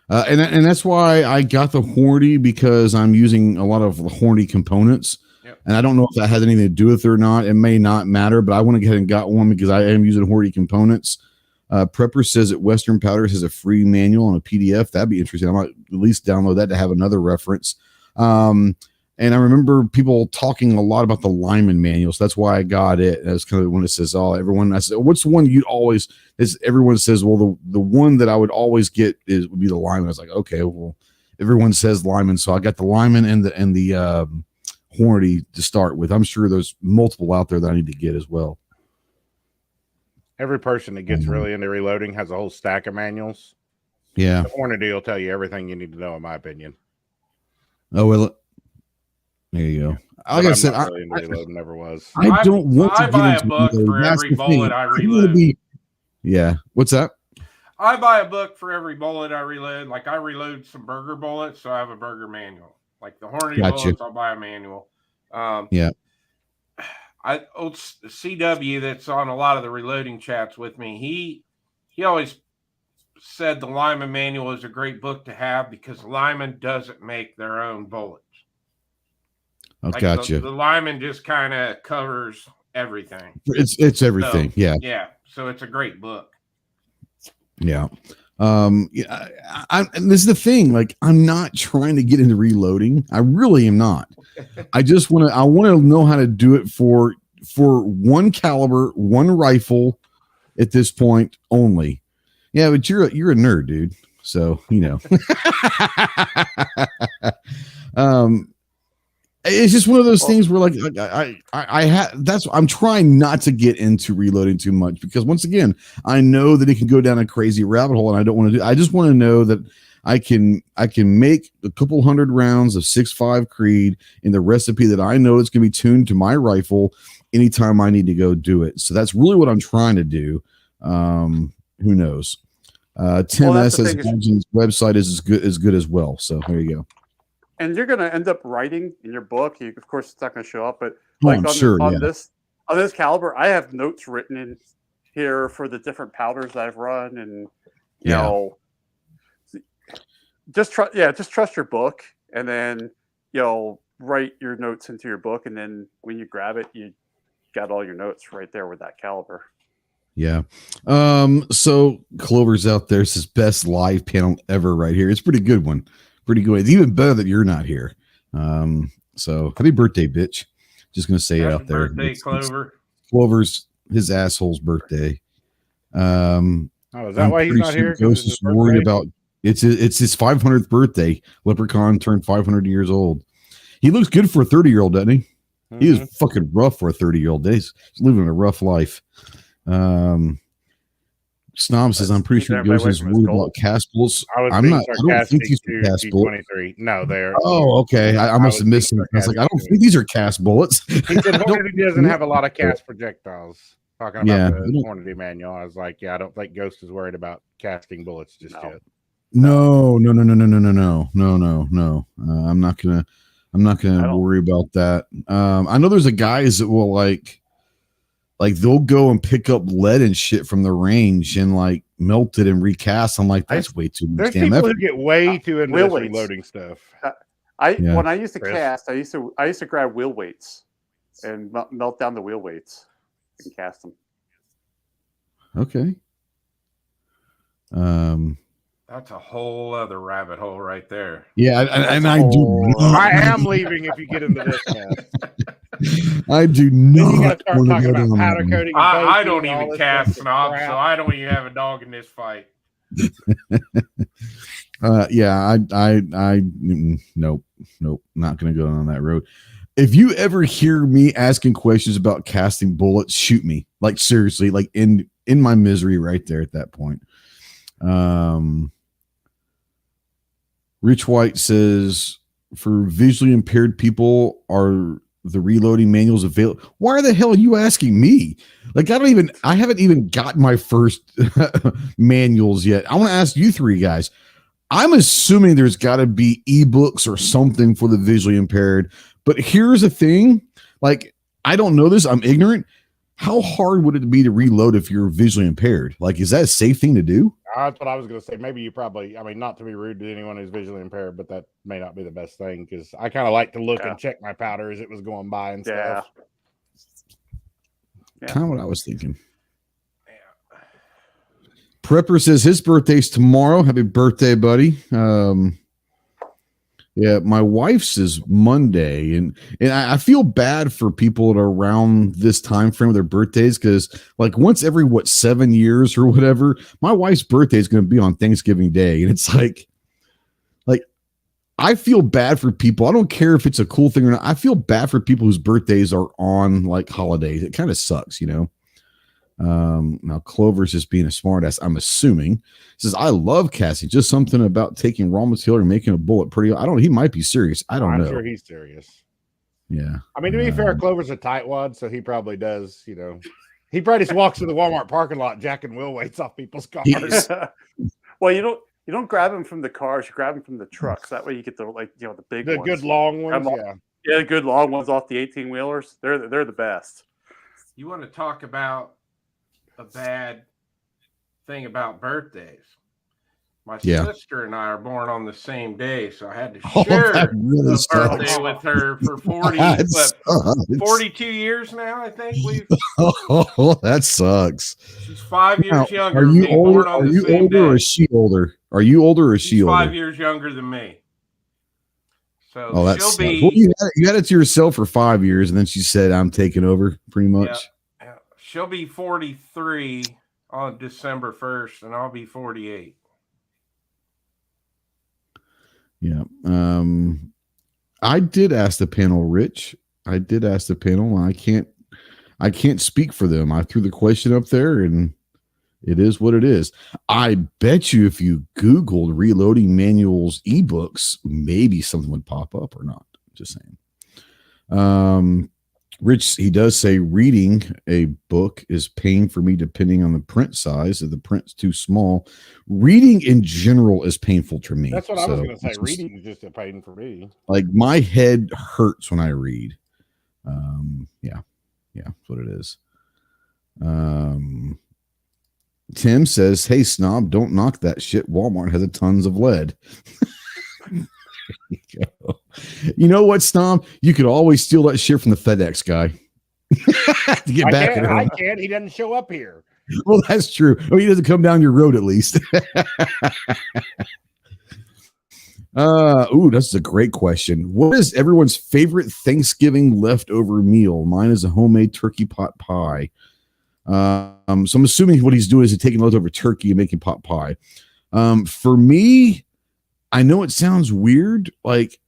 And that's why I got the Hornady, because I'm using a lot of the Hornady components. Yep. And I don't know if that has anything to do with it or not. It may not matter, but I went ahead and got one because I am using Hornady components. Prepper says that Western Powders has a free manual and a PDF. That'd be interesting. I might at least download that to have another reference. And I remember people talking a lot about the Lyman manual, so that's why I got it. That's kind of when it says, "Oh, everyone." I said, "What's the one you'd always?" Everyone says, "Well, the one that I would always get would be the Lyman." I was like, "Okay, well, everyone says Lyman, so I got the Lyman and the Hornady to start with. I'm sure there's multiple out there that I need to get as well." Every person that gets really into reloading has a whole stack of manuals. Yeah, the Hornady will tell you everything you need to know, in my opinion. Oh well. There you go. Like I said, really never was. I don't want to buy get a book into for every bullet I reload. Yeah. What's that? I buy a book for every bullet I reload. Like I reload some burger bullets, so I have a burger manual. Like the Hornady bullets, I'll buy a manual. Yeah. Old CW that's on a lot of the reloading chats with me. He always said the Lyman manual is a great book to have because Lyman doesn't make their own bullets. Gotcha. The Lyman just kind of covers everything. It's everything. So, yeah. So it's a great book. Yeah. And this is the thing. Like, I'm not trying to get into reloading. I really am not. I want to know how to do it for one caliber, one rifle at this point only. Yeah, but you're a nerd, dude. So, it's just one of those things where I'm trying not to get into reloading too much because once again, I know that it can go down a crazy rabbit hole and I don't want to do. I just want to know that I can make a couple hundred rounds of 6.5 Creed in the recipe that I know it's going to be tuned to my rifle anytime I need to go do it. So that's really what I'm trying to do. Who knows? Tim S says Imagine's website is as good as well. So there you go. And you're going to end up writing in your book. Of course, it's not going to show up, but on this caliber, I have notes written in here for the different powders that I've run, and you know, just trust your book, and then write your notes into your book, and then when you grab it, you got all your notes right there with that caliber. Yeah. So Clover's out there says best live panel ever right here. It's a pretty good one. Pretty good. It's even better that you're not here. So happy birthday, bitch. Just gonna say it out there. Birthday, Clover. Clover's his asshole's birthday. Is that why he's not here? Ghost is worried about it's his 500th birthday. Leprechaun turned 500 years old. He looks good for a 30-year-old, doesn't he? Mm-hmm. He is fucking rough for a 30-year-old. He's living a rough life. Snob says, I'm pretty sure Ghost is worried about cast bullets. I don't think these are cast bullets. No, they're. Oh, okay. I must have missed them. I was like, I don't think these are cast bullets. He said Hornady doesn't have a lot of cast projectiles. Talking about the Hornady manual, I was like, I don't think Ghost is worried about casting bullets just yet. No. I'm not gonna worry about that. I know there's a guys that will like they'll go and pick up lead and shit from the range and like melt it and recast. I'm like, that's way too much. There's people who get way too into this reloading stuff. When I used to cast, I used to grab wheel weights and melt down the wheel weights and cast them. Okay. That's a whole other rabbit hole right there. Yeah, I am leaving if you get into this now. I do not want to go down powder coating. I don't even cast Snob, so I don't even have a dog in this fight. Nope, not going to go on that road. If you ever hear me asking questions about casting bullets, shoot me. Like seriously, like in my misery right there at that point. Rich White says, for visually impaired people, are the reloading manuals available? Why the hell are you asking me? Like, I haven't even got my first manuals yet. I want to ask you three guys. I'm assuming there's got to be ebooks or something for the visually impaired. But here's the thing. Like, I don't know this. I'm ignorant. How hard would it be to reload if you're visually impaired? Like, is that a safe thing to do? That's what I was going to say. Maybe you probably, not to be rude to anyone who's visually impaired, but that may not be the best thing because I kind of like to look and check my powder as it was going by and stuff. Kind of what I was thinking. Prepper says his birthday's tomorrow. Happy birthday, buddy. Yeah, my wife's is Monday, and I feel bad for people that are around this time frame of their birthdays, because like once every 7 years or whatever, my wife's birthday is going to be on Thanksgiving Day, and it's like I feel bad for people. I don't care if it's a cool thing or not. I feel bad for people whose birthdays are on like holidays. It kind of sucks, you know. Now Clover's just being a smartass, I'm assuming. Says, I love Cassie. Just something about taking raw material and making a bullet pretty. I don't. He might be serious. I don't know. I'm sure he's serious. Yeah. I mean, to be fair, Clover's a tightwad, so he probably does. You know, he probably just walks to the Walmart parking lot, jacking wheel weights off people's cars. Well, you don't grab them from the cars. You grab them from the trucks. That way, you get the the big ones. Good long ones. Yeah, the good long ones off the 18-wheelers. They're the best. You want to talk about a bad thing about birthdays? My sister and I are born on the same day, so I had to share a birthday with her for 42 years now. I think we've. Oh, that sucks. She's 5 years younger. Are you older? Are you older or is she older? Are you older or is she older? 5 years younger than me. So she'll be. Well, you had it to yourself for 5 years, and then she said, "I'm taking over," pretty much. Yeah. She'll be 43 on December 1st, and I'll be 48. Yeah. I did ask the panel, Rich. I did ask the panel. I can't speak for them. I threw the question up there, and it is what it is. I bet you if you Googled reloading manuals ebooks, maybe something would pop up or not. Just saying. Rich, he does say reading a book is pain for me depending on the print size. If the print's too small, reading in general is painful to me. That's what I was going to say. Reading is just a pain for me. Like my head hurts when I read. Yeah, that's what it is. Tim says, "Hey, snob, don't knock that shit. Walmart has a tons of lead." You know what, Stomp? You could always steal that shit from the FedEx guy to get back. I can't. He doesn't show up here. Well, that's true. Oh, he doesn't come down your road at least. That's a great question. What is everyone's favorite Thanksgiving leftover meal? Mine is a homemade turkey pot pie. So I'm assuming what he's doing is he's taking leftover turkey and making pot pie. For me, I know it sounds weird. Like,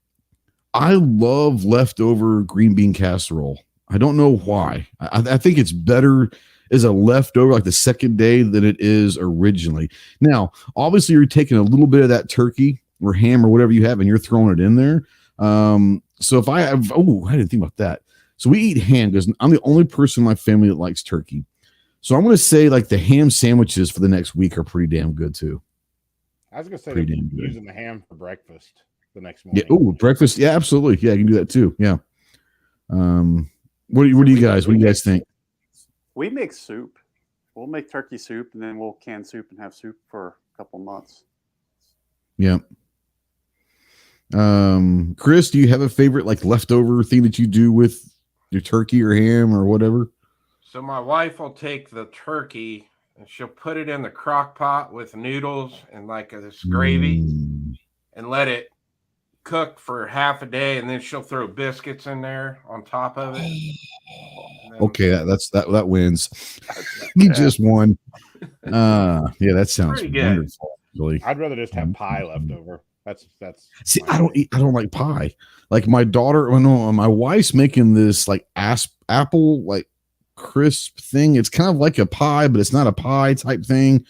I love leftover green bean casserole. I don't know why. I think it's better as a leftover, like the second day, than it is originally. Now, obviously, you're taking a little bit of that turkey or ham or whatever you have, and you're throwing it in there. So if I have, I didn't think about that. So we eat ham because I'm the only person in my family that likes turkey. So I'm going to say like the ham sandwiches for the next week are pretty damn good too. I was going to say they're using the ham for breakfast the next morning. Yeah. Breakfast. Yeah, absolutely. Yeah, you can do that too. Yeah. What do you guys think? We make soup. We'll make turkey soup, and then we'll can soup and have soup for a couple months. Yeah. Chris, do you have a favorite like leftover thing that you do with your turkey or ham or whatever? So my wife will take the turkey and she'll put it in the crock pot with noodles and like this gravy and let it cook for half a day, and then she'll throw biscuits in there on top of it. Okay, that wins. You just won. Yeah, that sounds wonderful. Really. I'd rather just have pie left over. That's see, I don't like pie. Like my daughter, my wife's making this like apple like crisp thing. It's kind of like a pie, but it's not a pie type thing.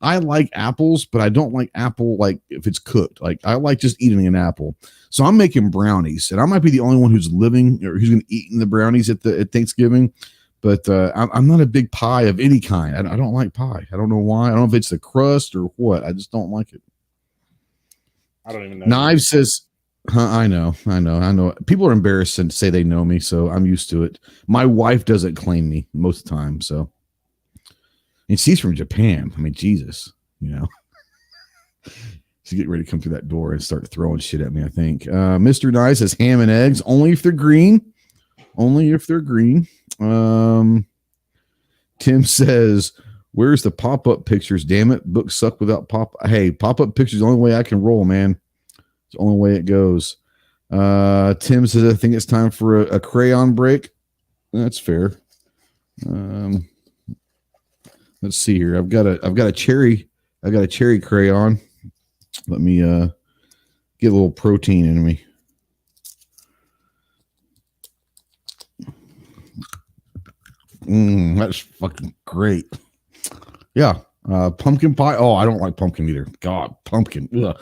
I like apples, but I don't like apple like if it's cooked. Like I like just eating an apple. So I'm making brownies, and I might be the only one who's living or who's going to eat the brownies at Thanksgiving. But I'm not a big pie of any kind. I don't like pie. I don't know why. I don't know if it's the crust or what. I just don't like it. I don't even know. Knives says, I know. People are embarrassed to say they know me, so I'm used to it. My wife doesn't claim me most of the time, so. And she's from Japan. I mean, Jesus, She's getting ready to come through that door and start throwing shit at me, I think. Mr. Nye says ham and eggs, only if they're green. Only if they're green. Tim says, Where's the pop-up pictures? Damn it. Books suck without Hey, pop-up pictures is the only way I can roll, man. It's the only way it goes. Tim says, I think it's time for a crayon break. That's fair. Let's see here. I've got a cherry crayon. Let me get a little protein in me. That's fucking great. Yeah. Pumpkin pie. Oh, I don't like pumpkin either. God, pumpkin. Ugh.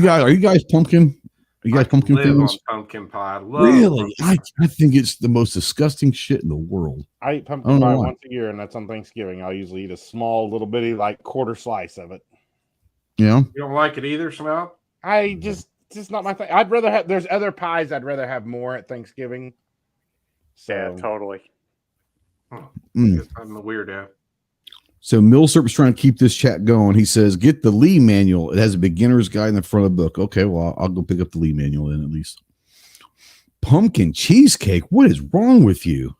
Are you guys pumpkin? Are you guys pumpkin fans? Pumpkin pie. Really? I think it's the most disgusting shit in the world. I eat pumpkin pie once a year, and that's on Thanksgiving. I'll usually eat a small, little bitty, like quarter slice of it. Yeah. You don't like it either, Smell? I just not my thing. There's other pies I'd rather have more at Thanksgiving. So. Yeah, totally. I'm a weirdo. So Millsap's trying to keep this chat going. He says, get the Lee manual. It has a beginner's guide in the front of the book. Okay, well, I'll go pick up the Lee manual then at least. Pumpkin cheesecake. What is wrong with you?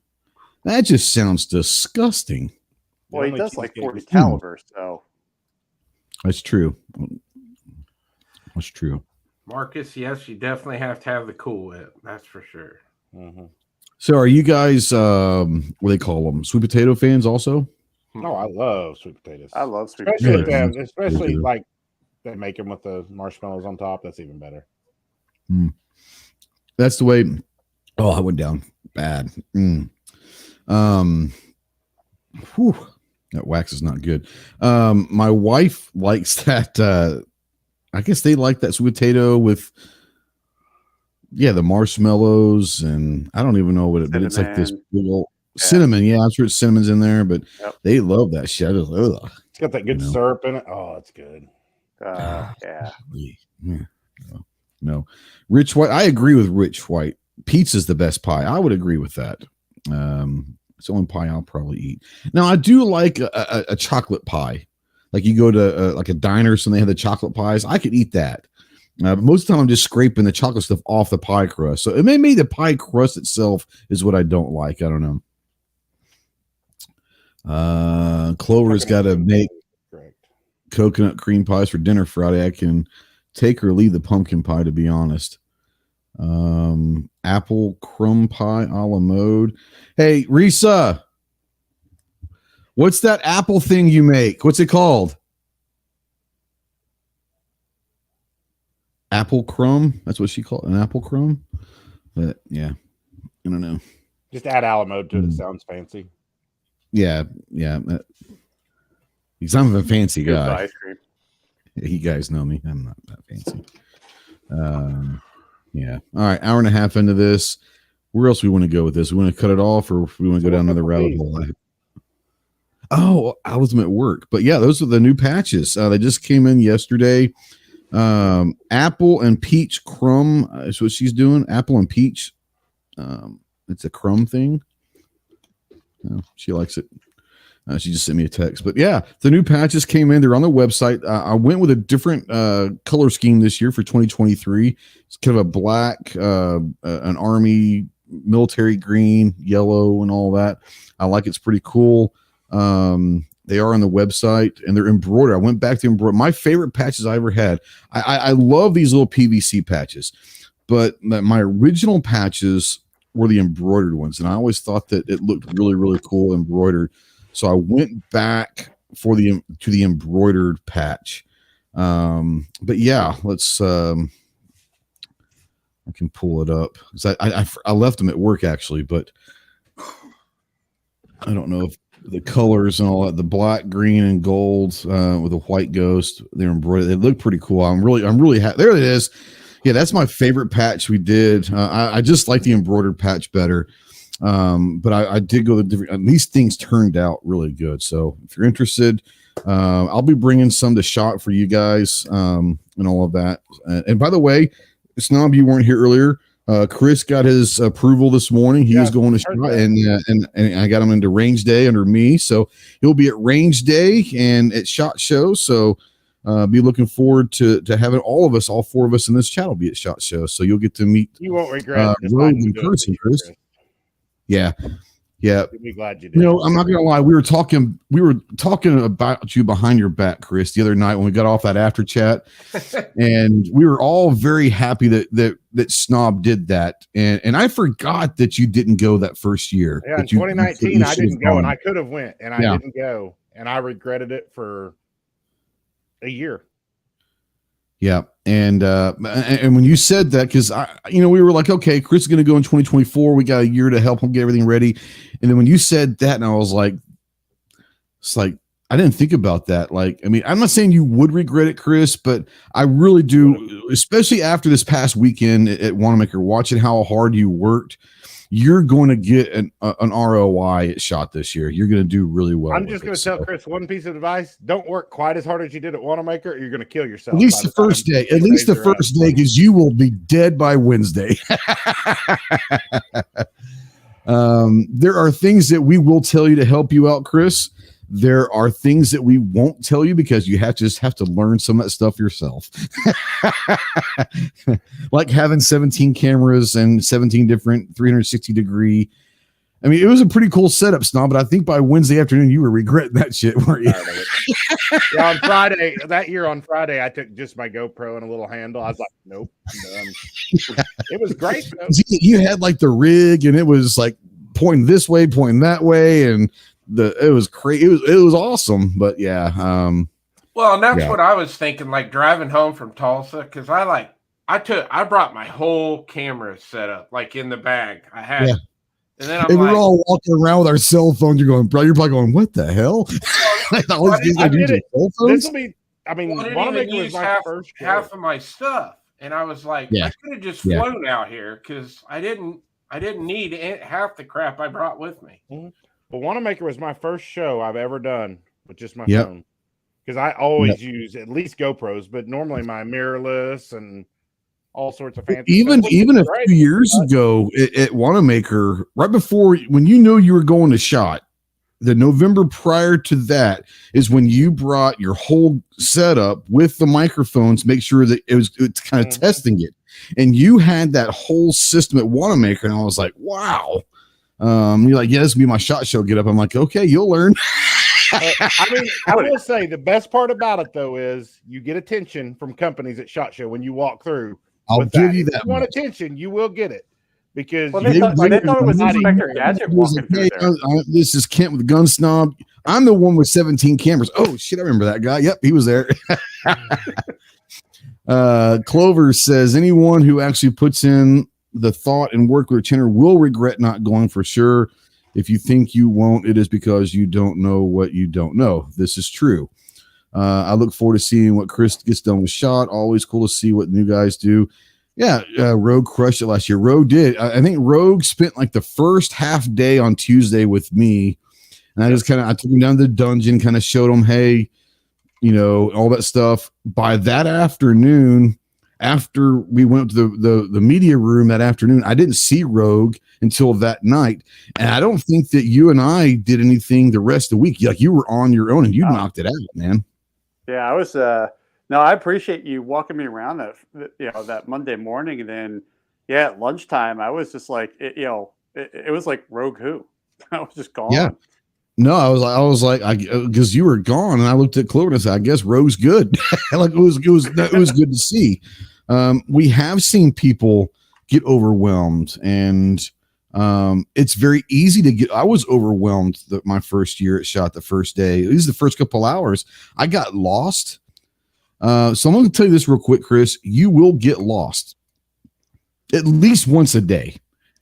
That just sounds disgusting. Well, he does like 40 caliber, so. That's true. That's true. Marcus, yes, you definitely have to have the Cool Whip. That's for sure. Mm-hmm. So are you guys, what do they call them? Sweet potato fans also? No, I love sweet potatoes. I love sweet potatoes. Especially like they make them with the marshmallows on top. That's even better. That's the way. Oh, I went down bad. That wax is not good. My wife likes that. I guess they like that sweet potato with, the marshmallows, and I don't even know what but it's like this big old cinnamon. Yeah, I'm sure cinnamon's in there, but they love that shit. It's got that good syrup in it. Oh, it's good. No, Rich White. I agree with Rich White. Pizza's the best pie. I would agree with that. It's the only pie I'll probably eat. Now, I do like a chocolate pie. Like you go to like a diner, so they have the chocolate pies. I could eat that. But most of the time, I'm just scraping the chocolate stuff off the pie crust. So it may be the pie crust itself is what I don't like. I don't know. Clover's got to make coconut cream pies for dinner Friday. I can take or leave the pumpkin pie, to be honest. Apple crumb pie a la mode. Hey, Risa, what's that apple thing you make? What's it called? Apple crumb. That's what she called an apple crumb. But yeah, I don't know. Just add a la mode to it. It sounds fancy. Yeah. Because I'm a fancy guy. Ice cream. You guys know me. I'm not that fancy. Yeah. All right. Hour and a half into this. Where else we want to go with this? We want to cut it off, or we want to go down another rabbit hole? Oh, I was at work. But yeah, those are the new patches. They just came in yesterday. Apple and peach crumb is what she's doing. Apple and peach. It's a crumb thing. Oh, she likes it. She just sent me a text. But yeah, the new patches came in. They're on the website. I went with a different color scheme this year for 2023. It's kind of a black, an army, military green, yellow, and all that. I like it's pretty cool. They are on the website, and they're embroidered. I went back to embroider. My favorite patches I ever had. I love these little PVC patches, but my original patches were the embroidered ones, and I always thought that it looked really, really cool embroidered. So I went back to the embroidered patch. But yeah, let's. I can pull it up. I left them at work actually, but I don't know if the colors and all that, the black, green, and gold with a white ghost, they're embroidered. They look pretty cool. I'm really happy. There it is. Yeah, that's my favorite patch we did. I just like the embroidered patch better. But I did go the different. These things turned out really good. So if you're interested, I'll be bringing some to shot for you guys and all of that. And by the way, Snob, you weren't here earlier. Chris got his approval this morning. He was going to shot, and I got him into range day under me. So he'll be at range day and at SHOT Show. So be looking forward to having all four of us in this chat will be at SHOT Show. So you'll get to meet you won't regret Rogue in person, Chris. Yeah. Yeah. You'll be glad you did. I'm not gonna lie. We were talking about you behind your back, Chris, the other night when we got off that after chat, and we were all very happy that Snob did that. And I forgot that you didn't go that first year. Yeah, in 2019, I didn't go, and I could have went, and I didn't go, and I regretted it for a year. Yeah. And when you said that, because we were like, okay, Chris is going to go in 2024. We got a year to help him get everything ready. And then when you said that, and I was like, it's like, I didn't think about that. Like, I mean, I'm not saying you would regret it, Chris, but I really do, especially after this past weekend at Wanamaker, watching how hard you worked. You're going to get an ROI at SHOT this year. You're going to do really well. I'm just going to tell Chris one piece of advice. Don't work quite as hard as you did at Wanamaker, or you're going to kill yourself. At least the first day. At least the first day, because you will be dead by Wednesday. There are things that we will tell you to help you out, Chris. There are things that we won't tell you because you have to learn some of that stuff yourself. Like having 17 cameras and 17 different 360 degree. I mean, it was a pretty cool setup, Snob, but I think by Wednesday afternoon you were regretting that shit, weren't you? Yeah, on Friday, I took just my GoPro and a little handle. I was like, nope, I'm done. It was great, though. You had like the rig, and it was like pointing this way, pointing that way, and it was crazy. It was awesome, but yeah. Well, and that's what I was thinking, like driving home from Tulsa, because I brought my whole camera set up, like in the bag. I had, and then we're all walking around with our cell phones. You're going, bro. You're probably going, what the hell? Wanamaker was my first half of my stuff, and I was like, I could have just flown out here because I didn't need half the crap I brought with me. Mm-hmm. But Wanamaker was my first show I've ever done with just my phone, because I always use at least GoPros, but normally my mirrorless and all sorts of fancy even a few years ago at Wanamaker, right before when you were going to SHOT, the November prior to that is when you brought your whole setup with the microphones, make sure that it's kind of testing it, and you had that whole system at Wanamaker, and I was like, wow. You're like, this will be my SHOT Show get up. I'm like, okay, you'll learn. I will say the best part about it though is you get attention from companies at SHOT Show when you walk through. I'll give you that. If you want attention, you will get it, because they thought it was Inspector Gadget walking through there. This is Kent with Gun Snob. I'm the one with 17 cameras. Oh shit, I remember that guy. Yep, he was there. Clover says anyone who actually puts in the thought and work with a tenor will regret not going for sure. If you think you won't, it is because you don't know what you don't know. This is true. I look forward to seeing what Chris gets done with SHOT. Always cool to see what new guys do. Yeah, Rogue crushed it last year. Rogue did. I think Rogue spent like the first half day on Tuesday with me, and I took him down to the dungeon, kind of showed him, hey, all that stuff. By that afternoon, after we went to the media room that afternoon, I didn't see Rogue until that night. And I don't think that you and I did anything the rest of the week. Like, you were on your own and you knocked it out, man. Yeah, I was, I appreciate you walking me around that Monday morning. And then, at lunchtime, I was just like, it was like Rogue who? I was just gone. Yeah. No, I was like, because you were gone, and I looked at Chloe and I said, I guess Rogue's good. Like it was good to see. We have seen people get overwhelmed, and it's very easy to get. I was overwhelmed my first year at SHOT. The first day, at least the first couple hours, I got lost. So I'm going to tell you this real quick, Chris. You will get lost at least once a day.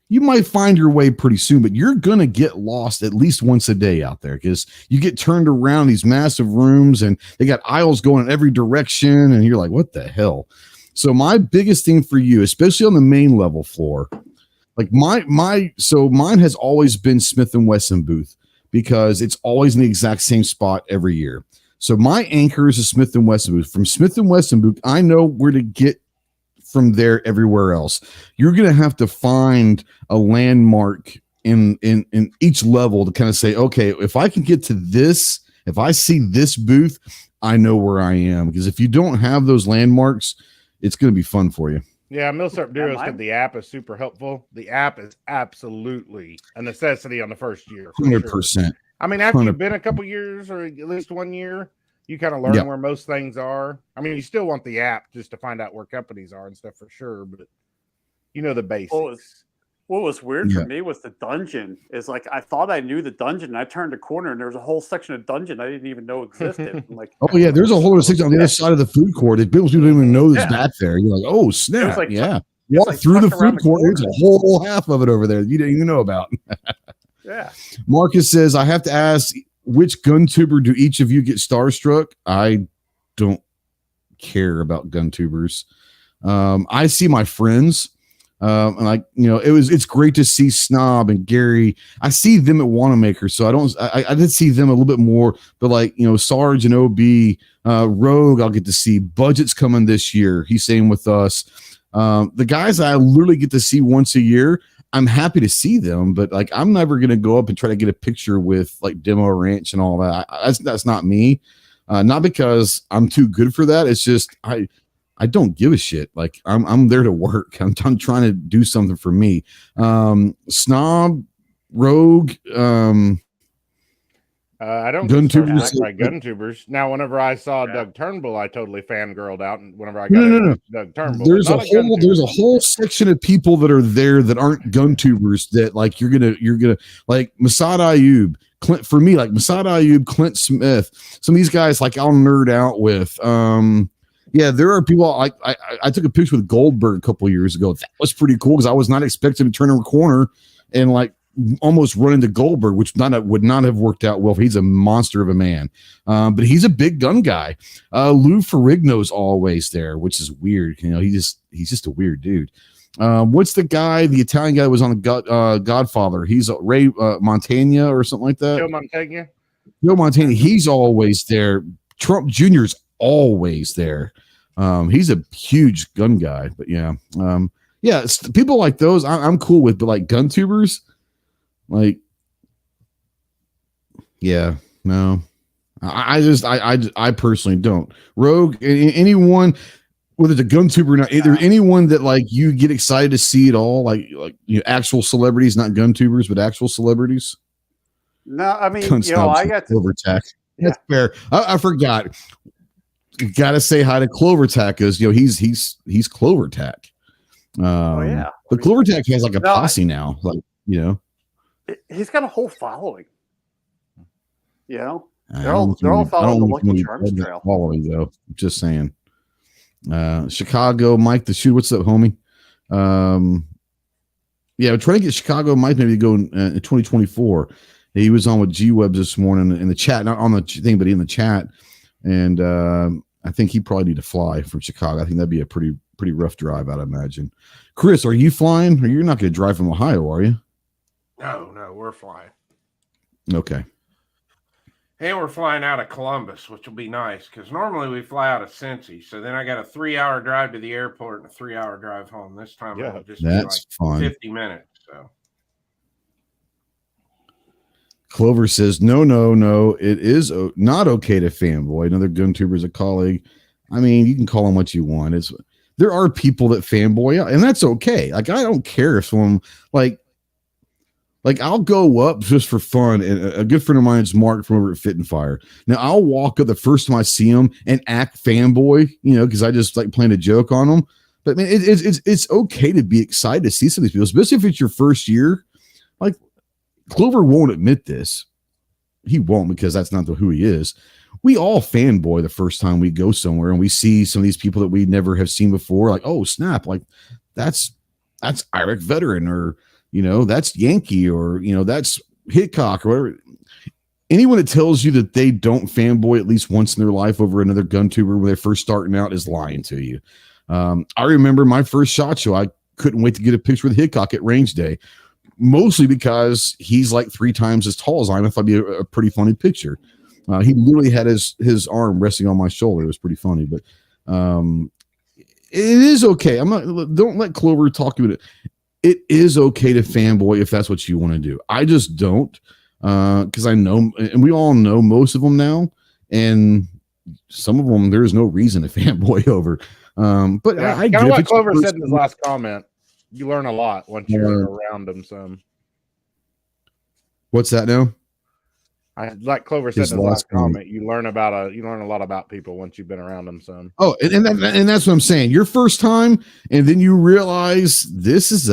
You might find your way pretty soon, but you're going to get lost at least once a day out there, because you get turned around these massive rooms and they got aisles going in every direction. And you're like, what the hell? So my biggest thing for you, especially on the main level floor, like mine has always been Smith & Wesson booth, because it's always in the exact same spot every year. So my anchor is a Smith & Wesson booth. From Smith & Wesson booth, I know where to get from there everywhere else. You're going to have to find a landmark in each level to kind of say, okay, if I can get to this, if I see this booth, I know where I am. Because if you don't have those landmarks, it's going to be fun for you. Yeah, Milsurp Duo said the app is super helpful. The app is absolutely a necessity on the first year. 100%. Sure. I mean, after you've been a couple years or at least 1 year, you kind of learn where most things are. I mean, you still want the app just to find out where companies are and stuff for sure, but you know the basics. What was weird for me was the dungeon. Is like I thought I knew the dungeon, and I turned a corner, and there was a whole section of dungeon I didn't even know existed. I'm like, oh yeah, there's a whole other section on the other side of the food court that people don't even know is back there. You're like, oh snap, like, walk like through the food court. There's a whole half of it over there you didn't even know about. Marcus says, I have to ask, which gun tuber do each of you get starstruck? I don't care about gun tubers. I see my friends. And like, you know, it's great to see Snob and Gary. I see them at Wanamaker, so I did see them a little bit more, but like, you know, Sarge and OB, Rogue, I'll get to see. Budget's coming this year. He's staying with us. The guys I literally get to see once a year, I'm happy to see them, but like, I'm never going to go up and try to get a picture with like Demo Ranch and all that. That's not me. Not because I'm too good for that. It's just, I don't give a shit. Like I'm there to work. I'm trying to do something for me. Snob, Rogue. I don't gun tubers. Gun tubers. Now, whenever I saw Doug Turnbull, I totally fangirled out. And whenever I got Doug Turnbull, there's a whole section of people that are there that aren't gun tubers that like you're gonna like Masad Ayub. Clint, for me, like Masad Ayub, Clint Smith. Some of these guys like I'll nerd out with. Yeah, there are people like I took a picture with Goldberg a couple of years ago. That was pretty cool because I was not expecting to turn a corner and like almost run into Goldberg, which would not have worked out well. He's a monster of a man, but he's a big gun guy. Lou Ferrigno's always there, which is weird. You know, he's just a weird dude. What's the guy, the Italian guy that was on the Godfather? He's Ray Montagna or something like that. Joe Montagna. He's always there. Trump Jr.'s always there. He's a huge gun guy, but people like those I'm cool with, but like gun tubers, like, no, I personally don't. Rogue, anyone, whether it's a gun tuber or not, either anyone that like you get excited to see at all, like you know, actual celebrities, not gun tubers, but actual celebrities. No, I mean, I got Clover Tack. That's fair. I forgot. Got to say hi to Clover Tack because he's Clover Tack. But Clover Tack has like a posse now, like he's got a whole following. They're all following the Lucky Charms trail. Following though, just saying. Chicago Mike the Shoot, what's up, homie? We're trying to get Chicago Mike maybe to go in 2024. He was on with G-Webs this morning in the chat, not on the thing, but in the chat. And I think he probably need to fly from Chicago. I think that'd be a pretty rough drive, I'd imagine. Chris, are you flying? Or you're not going to drive from Ohio, are you? No, we're flying. Okay. And we're flying out of Columbus, which will be nice because normally we fly out of Cincy. So then I got a 3-hour drive to the airport and a 3-hour drive home. This time it'll just be like fun. 50 minutes. So. Clover says, no, it is not okay to fanboy. Another gun tuber is a colleague. I mean, you can call him what you want. There are people that fanboy, and that's okay. Like, I don't care if someone like I'll go up just for fun. And a good friend of mine is Mark from over at Fit and Fire. Now I'll walk up the first time I see him and act fanboy, because I just like playing a joke on them. But man, it's okay to be excited to see some of these people, especially if it's your first year. Like, Clover won't admit this. He won't, because that's not who he is. We all fanboy the first time we go somewhere and we see some of these people that we never have seen before. Like, oh snap! Like that's Iraq veteran, or that's Yankee, or that's Hitchcock, or whatever. Anyone that tells you that they don't fanboy at least once in their life over another gun tuber when they're first starting out is lying to you. I remember my first SHOT Show. I couldn't wait to get a picture with Hitchcock at range day. Mostly because he's like 3 times as tall as I am. I thought it'd be a pretty funny picture. He literally had his arm resting on my shoulder. It was pretty funny, but it is okay. Don't let Clover talk to it. It is okay to fanboy if that's what you want to do. I just don't, because I know, and we all know most of them now, and some of them there's no reason to fanboy over. But yeah, I kind of get what it. Clover said in his last comment. You learn a lot once you're around them. Some. What's that now? Like Clover said in his last comment, you learn a lot about people once you've been around them. Some. Oh, and that's what I'm saying. Your first time, and then you realize this is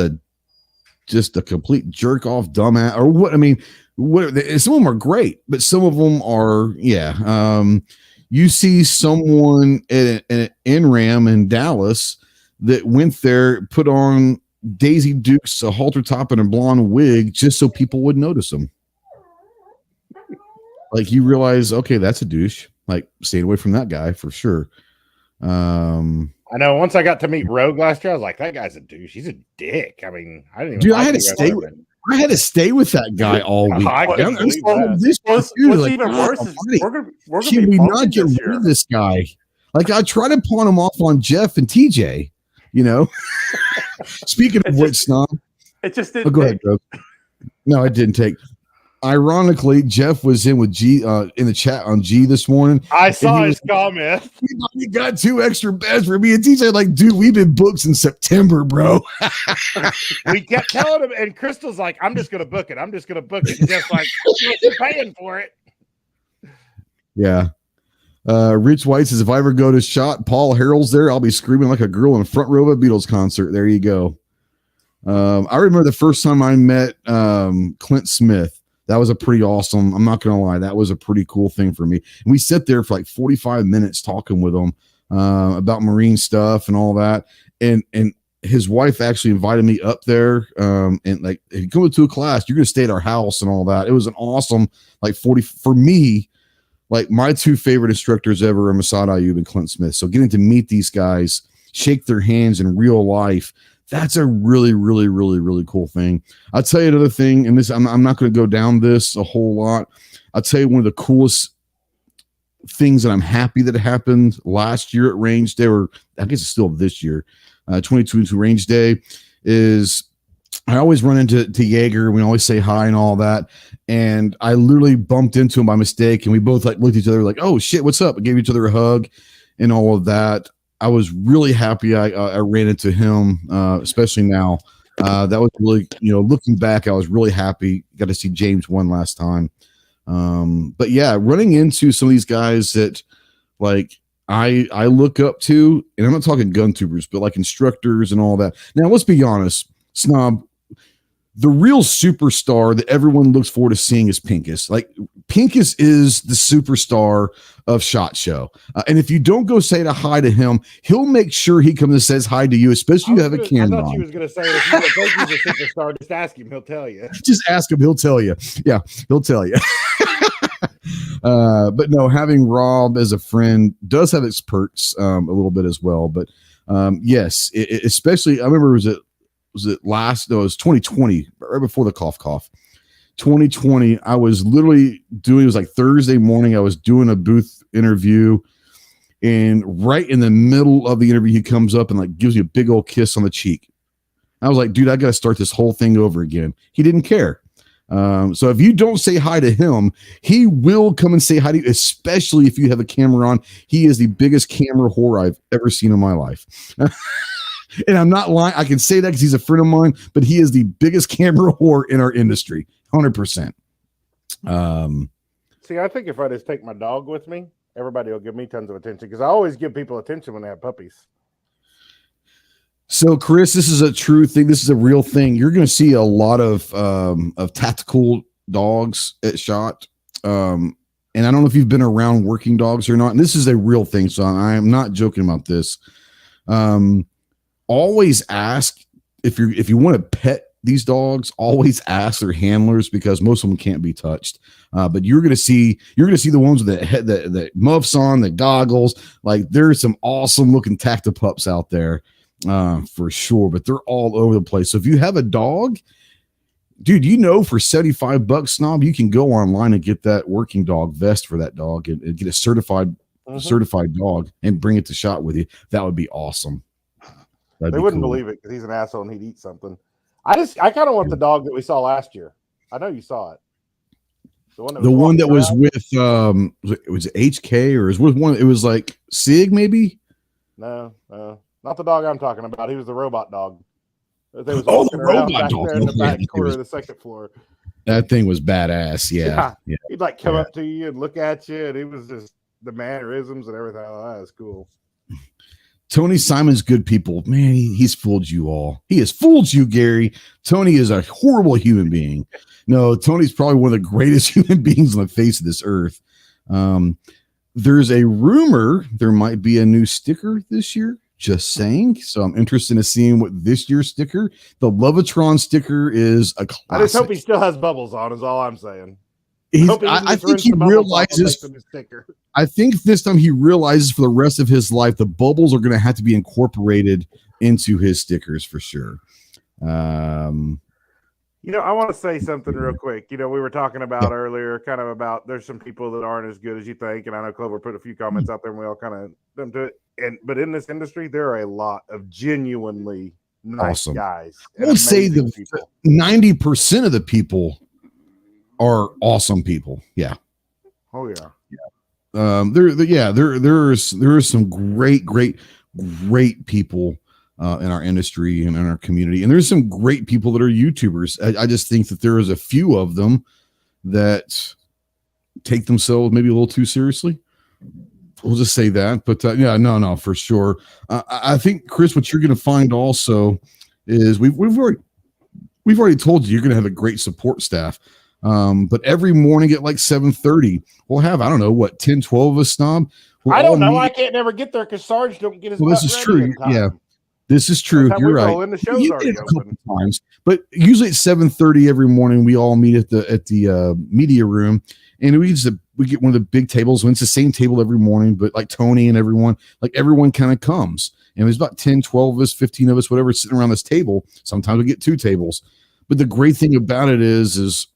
just a complete jerk off dumbass or what. I mean, some of them are great, but some of them are, you see someone at an NRAM in Dallas that went there, put on Daisy Dukes, a halter top, and a blonde wig just so people would notice them. Like you realize, okay, that's a douche. Like stay away from that guy for sure. I know. Once I got to meet Rogue last year, I was like, that guy's a douche. He's a dick. I mean, I didn't even. Dude, I had to stay with that guy all week. What's even worse is we're gonna can we not get rid of this guy? Like I tried to pawn him off on Jeff and TJ. You know. Speaking of which, Snob, it just didn't. Go ahead, bro. No, it didn't take. Ironically, Jeff was in with G in the chat on G this morning. I saw his comment. He got 2 extra beds for me and TJ. Like, dude, we've been booked since September, bro. We kept telling him, and Crystal's like, "I'm just gonna book it. I'm just gonna book it." And Jeff's like, "You're paying for it." Yeah. Rich White says, "If I ever go to shot, Paul Harrell's there. I'll be screaming like a girl in the front row of a Beatles concert." There you go. I remember the first time I met Clint Smith. That was a pretty awesome. I'm not going to lie. That was a pretty cool thing for me. And we sat there for like 45 minutes talking with him about Marine stuff and all that. And his wife actually invited me up there. And like, if you come to a class, you're going to stay at our house and all that. It was an awesome, like for me, like my 2 favorite instructors ever are Masad Ayub and Clint Smith. So getting to meet these guys, shake their hands in real life, that's a really, really, really, really cool thing. I'll tell you another thing, and this I'm not going to go down this a whole lot. I'll tell you one of the coolest things that I'm happy that happened last year at Range Day, or I guess it's still this year, 2022 Range Day, is I always run into Jaeger. We always say hi and all that. And I literally bumped into him by mistake, and we both like looked at each other like, "Oh shit, what's up?" I gave each other a hug and all of that. I was really happy I ran into him, especially now. That was really, looking back, I was really happy. Got to see James one last time. But yeah, running into some of these guys that like I look up to, and I'm not talking gun tubers, but like instructors and all that. Now, let's be honest, Snob, the real superstar that everyone looks forward to seeing is Pincus. Like Pincus is the superstar of SHOT Show. And if you don't go say hi to him, he'll make sure he comes and says hi to you, especially if you have a camera on. I thought you was going to say, if you think he's a superstar, just ask him. He'll tell you. Just ask him. He'll tell you. Yeah, he'll tell you. But no, having Rob as a friend does have its perks a little bit as well. But yes, especially, I remember it was 2020, right before the cough. 2020, I was literally doing, it was like Thursday morning, I was doing a booth interview, and right in the middle of the interview, he comes up and like gives you a big old kiss on the cheek. I was like, dude, I got to start this whole thing over again. He didn't care. So if you don't say hi to him, he will come and say hi to you, especially if you have a camera on. He is the biggest camera whore I've ever seen in my life. And I'm not lying. I can say that because he's a friend of mine, but he is the biggest camera whore in our industry. 100%. See, I think if I just take my dog with me, everybody will give me tons of attention because I always give people attention when they have puppies. So, Chris, this is a true thing. This is a real thing. You're going to see a lot of tactical dogs at SHOT. And I don't know if you've been around working dogs or not. And this is a real thing. So I am not joking about this. Always ask if you want to pet these dogs, always ask their handlers because most of them can't be touched. But you're going to see the ones with the muffs on, the goggles. Like there's some awesome looking tactical pups out there. For sure, but they're all over the place. So if you have a dog, dude, for $75, Snob, you can go online and get that working dog vest for that dog and get a certified dog and bring it to SHOT with you. That would be awesome. They wouldn't believe it because he's an asshole and he'd eat something. I kind of want the dog that we saw last year. I know you saw it. The one that was with it was HK or it was with one. It was like Sig maybe. No, not the dog I'm talking about. He was the robot dog. They was the walking around robot back dog. there in the Yeah, back corner of the second floor. That thing was badass. Yeah. He'd like come up to you and look at you, and he was just the mannerisms and everything. Oh, that was cool. Tony Simon's good people. Man, he's fooled you all. He has fooled you, Gary. Tony is a horrible human being. No, Tony's probably one of the greatest human beings on the face of this earth. There's a rumor there might be a new sticker this year. Just saying. So I'm interested in seeing what this year's sticker, the Lovatron sticker, is a classic. I just hope he still has bubbles on, is all I'm saying. I think he realizes. I think this time he realizes for the rest of his life the bubbles are going to have to be incorporated into his stickers for sure. I want to say something real quick. We were talking about earlier, kind of about there's some people that aren't as good as you think, and I know Clover put a few comments out there, and we all kind of them to it. But in this industry, there are a lot of genuinely nice guys. I would say the 90% of the people are awesome people. Yeah. Oh yeah. There are some great people in our industry and in our community, and there's some great people that are YouTubers. I just think that there is a few of them that take themselves maybe a little too seriously. We'll just say that, but no, for sure. I think, Chris, what you're going to find also is we've already told you you're going to have a great support staff. But every morning at like 7:30, we'll have, I don't know, 10, 12 of us, Snob. I don't know. I can't never get there because Sarge don't get his. Well, this is true. Yeah, this is true. You're right. The show's already open. Times, but usually at 7:30 every morning, we all meet at the media room, and we get one of the big tables. It's the same table every morning, but like Tony and everyone kind of comes. And there's about 10, 12 of us, 15 of us, whatever, sitting around this table. Sometimes we get 2 tables. But the great thing about it is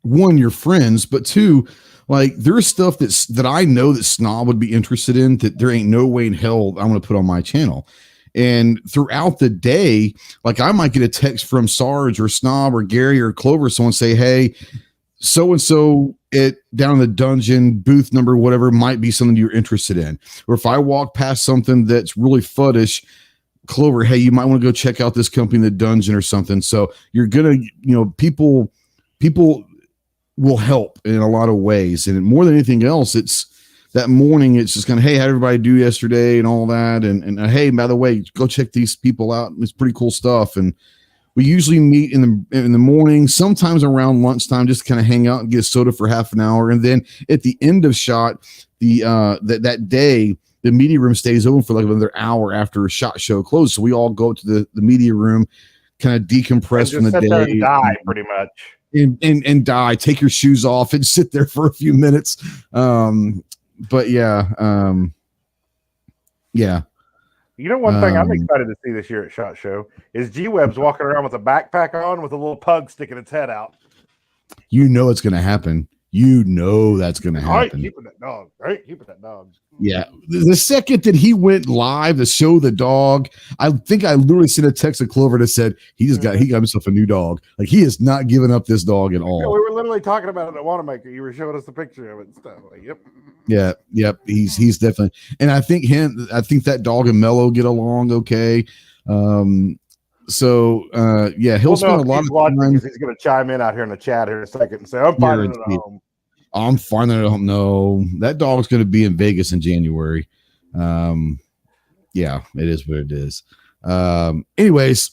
one, you're friends, but 2, like there's stuff that I know that Snob would be interested in that there ain't no way in hell I'm going to put on my channel. And throughout the day, like I might get a text from Sarge or Snob or Gary or Clover, someone say, hey, so-and-so down in the dungeon booth number, whatever, might be something you're interested in. Or if I walk past something that's really fuddish, Clover, hey, you might want to go check out this company in the dungeon or something. So you're going to, people will help in a lot of ways. And more than anything else, it's that morning, it's just kind of, hey, how did everybody do yesterday and all that. And hey, by the way, go check these people out. It's pretty cool stuff. And we usually meet in the morning, sometimes around lunchtime, just kind of hang out and get a soda for half an hour. And then at the end of shot, that day, the media room stays open for like another hour after a shot show closes. So we all go to the media room, kind of decompress from the day. And die pretty much. And die, take your shoes off and sit there for a few minutes. But yeah. One thing I'm excited to see this year at SHOT Show is G-Web's walking around with a backpack on with a little pug sticking its head out. It's going to happen. That's going to happen. I ain't keeping that dog. Yeah. The second that he went live to show the dog, I think I literally sent a text to Clover that said he got himself a new dog. Like he is not giving up this dog at all. Yeah, we were literally talking about it at Wanamaker. You were showing us the picture of it and stuff. Like, yep. Yeah. Yep. He's definitely, and I think that dog and Mello get along okay. So he'll spend a lot of time. He's going to chime in out here in the chat here in a second and say, I'm finding it at home. I'm finding it at home. No, that dog's going to be in Vegas in January. Yeah, it is what it is. Anyways,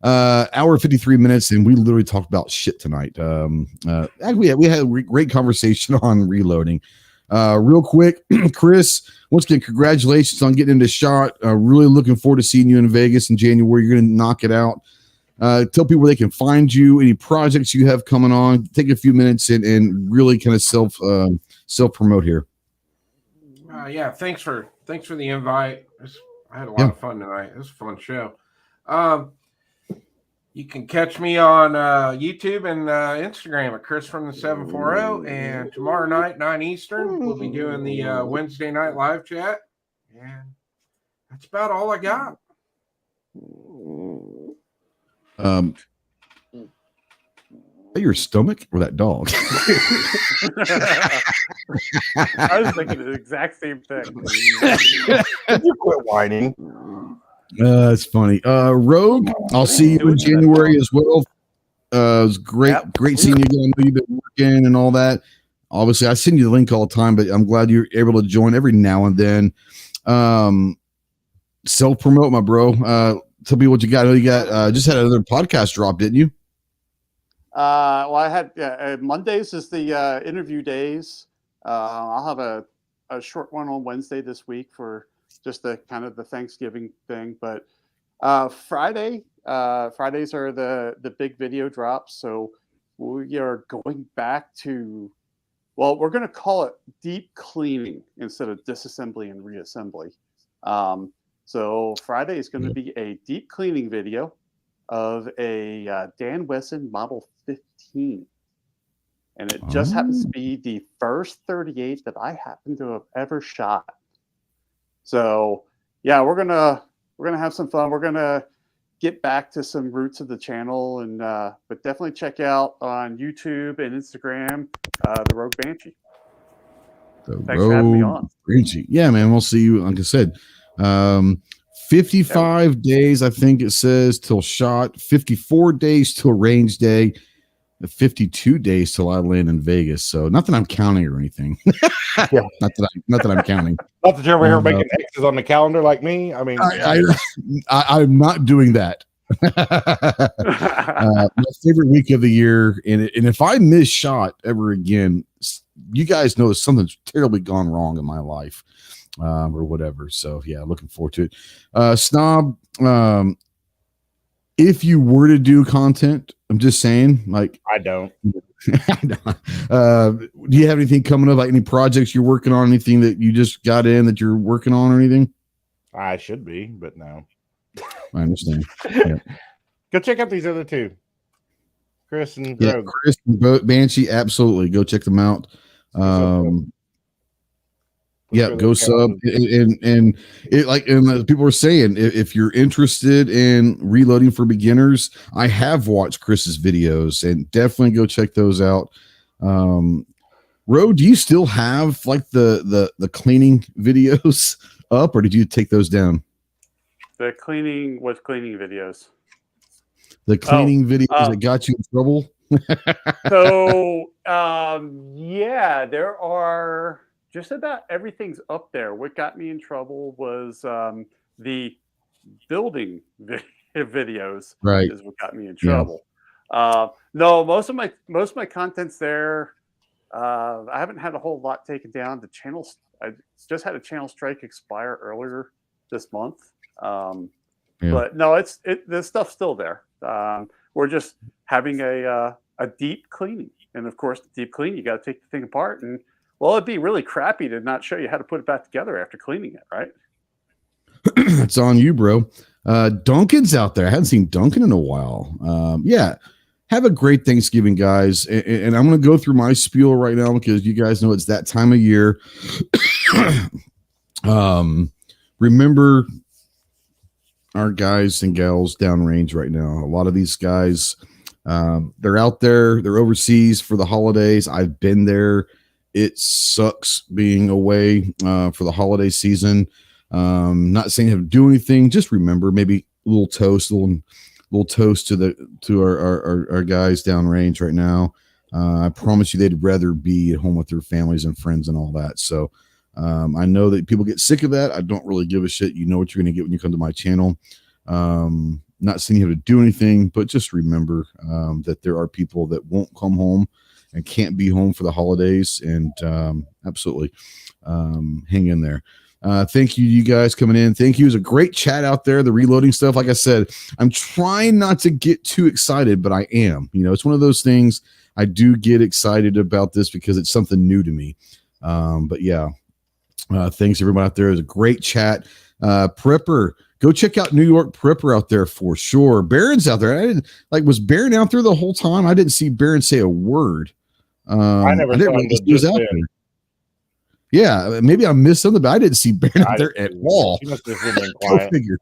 hour 53 minutes, and we literally talked about shit tonight. We had a great conversation on reloading. Real quick, Chris, once again, congratulations on getting into shot. Really looking forward to seeing you in Vegas in January. You're going to knock it out. Tell people where they can find you, any projects you have coming on. Take a few minutes and really kind of self promote here. Thanks for the invite. I had a lot of fun tonight. It was a fun show. You can catch me on YouTube and Instagram at Chris from the 740. And tomorrow night, 9 Eastern, we'll be doing the Wednesday night live chat. And that's about all I got. that your stomach or that dog? I was thinking the exact same thing. You quit whining. It's funny. Rogue, I'll see you in January as well. It was great seeing you again. I know you've been working and all that. Obviously, I send you the link all the time, but I'm glad you're able to join every now and then. Self-promote, my bro. Tell me what you got. I know you got just had another podcast drop, didn't you? Well, I had Mondays is the interview days. I'll have a short one on Wednesday this week for just the kind of the Thanksgiving thing. But Fridays are the big video drops. So we are going back to, well, we're going to call it deep cleaning instead of disassembly and reassembly. So Friday is going to be a deep cleaning video of a Dan Wesson Model 15. And it just happens to be the first 38 that I happen to have ever shot. So yeah, we're gonna have some fun. We're gonna get back to some roots of the channel, and but definitely check out on YouTube and Instagram the Rogue Banshee. Thanks for having me on. Banshee. Yeah, man. We'll see you. Like I said, 55 days, I think it says, till shot. 54 days till range day. 52 days till I land in Vegas. So not that I'm counting or anything. Yeah. not that I'm counting. Not that you're over here making X's on the calendar like me. I mean, I'm not doing that. My favorite week of the year, and if I miss shot ever again, you guys know something's terribly gone wrong in my life, or whatever. So yeah, looking forward to it. Snob, if you were to do content, I'm just saying, like, I don't. Do you have anything coming up, like any projects you're working on, anything that you just got in that you're working on or anything? I should be, but no. I understand. Yeah. Go check out these other two, Chris and Rogue. Chris and Banshee, absolutely. Go check them out. Yeah, go sub and it, like, and people were saying, if you're interested in reloading for beginners, I have watched Chris's videos and definitely go check those out. Ro, do you still have like the cleaning videos up, or did you take those down? The cleaning videos. The cleaning videos that got you in trouble. So yeah, there are. Just about everything's up there. What got me in trouble was the building videos. Right, is what got me in trouble. Yeah. No, most of my content's there. I haven't had a whole lot taken down. The channels, I just had a channel strike expire earlier this month. But no, the stuff's still there. We're just having a deep cleaning, and of course, the deep clean, you got to take the thing apart and. Well, it'd be really crappy to not show you how to put it back together after cleaning it, right? It's on you, bro. Duncan's out there. I hadn't seen Duncan in a while. Yeah. Have a great Thanksgiving, guys. And I'm going to go through my spiel right now because you guys know it's that time of year. Remember our guys and gals downrange right now. A lot of these guys, they're out there. They're overseas for the holidays. I've been there. It sucks being away for the holiday season. Not saying you have to do anything. Just remember, maybe a little toast, little toast to our guys downrange right now. I promise you, they'd rather be at home with their families and friends and all that. So I know that people get sick of that. I don't really give a shit. You know what you're going to get when you come to my channel. Not saying you have to do anything, but just remember that there are people that won't come home and can't be home for the holidays, and absolutely hang in there. Thank you guys coming in. Thank you. It was a great chat out there. The reloading stuff, like I said, I'm trying not to get too excited, but I am. You know, it's one of those things. I do get excited about this because it's something new to me. But yeah, thanks everybody out there. It was a great chat. Prepper, go check out New York Prepper out there for sure. Baron's out there. I didn't was Baron out there the whole time? I didn't see Baron say a word. I never saw him. He was out there. Yeah, maybe I missed something, but I didn't see Baron out there at all. He must have been quiet. Go figure.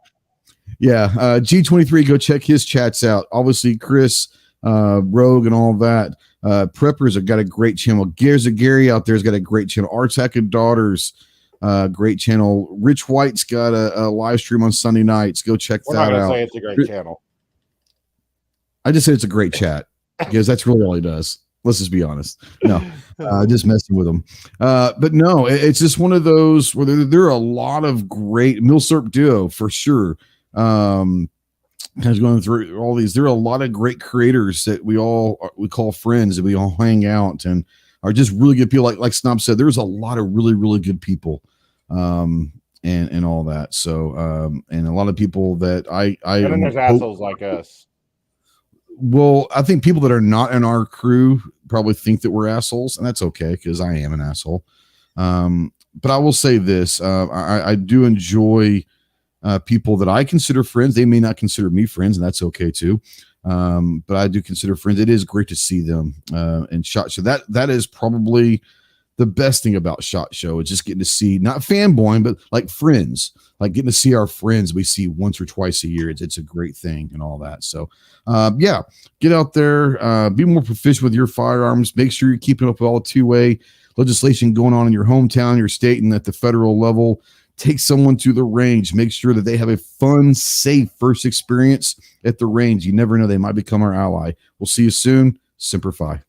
Yeah, G23, go check his chats out. Obviously, Chris, Rogue and all that. Preppers have got a great channel. Gears of Gary out there's got a great channel. Artec and Daughters, great channel. Rich White's got a live stream on Sunday nights. Go check that out. Say it's a great channel. I just said it's a great chat because that's really all he does. Let's just be honest. No, just messing with him. But no, it's just one of those where there are a lot of great Milsurp Duo for sure. Kind of going through all these. There are a lot of great creators that we call friends, and we all hang out and are just really good people. Like Snob said, there's a lot of really, really good people, and all that. So, and a lot of people that I and then there's assholes like us. Well, I think people that are not in our crew probably think that we're assholes, and that's okay because I am an asshole. But I will say this: I do enjoy people that I consider friends. They may not consider me friends, and that's okay too. But I do consider friends. It is great to see them in SHOT Show. That is probably the best thing about SHOT Show is just getting to see, not fanboying, but like friends, like getting to see our friends we see once or twice a year. It's a great thing and all that. So, yeah, get out there, be more proficient with your firearms. Make sure you're keeping up with all the two-way legislation going on in your hometown, your state, and at the federal level. Take someone to the range. Make sure that they have a fun, safe first experience at the range. You never know. They might become our ally. We'll see you soon. Semper Fi.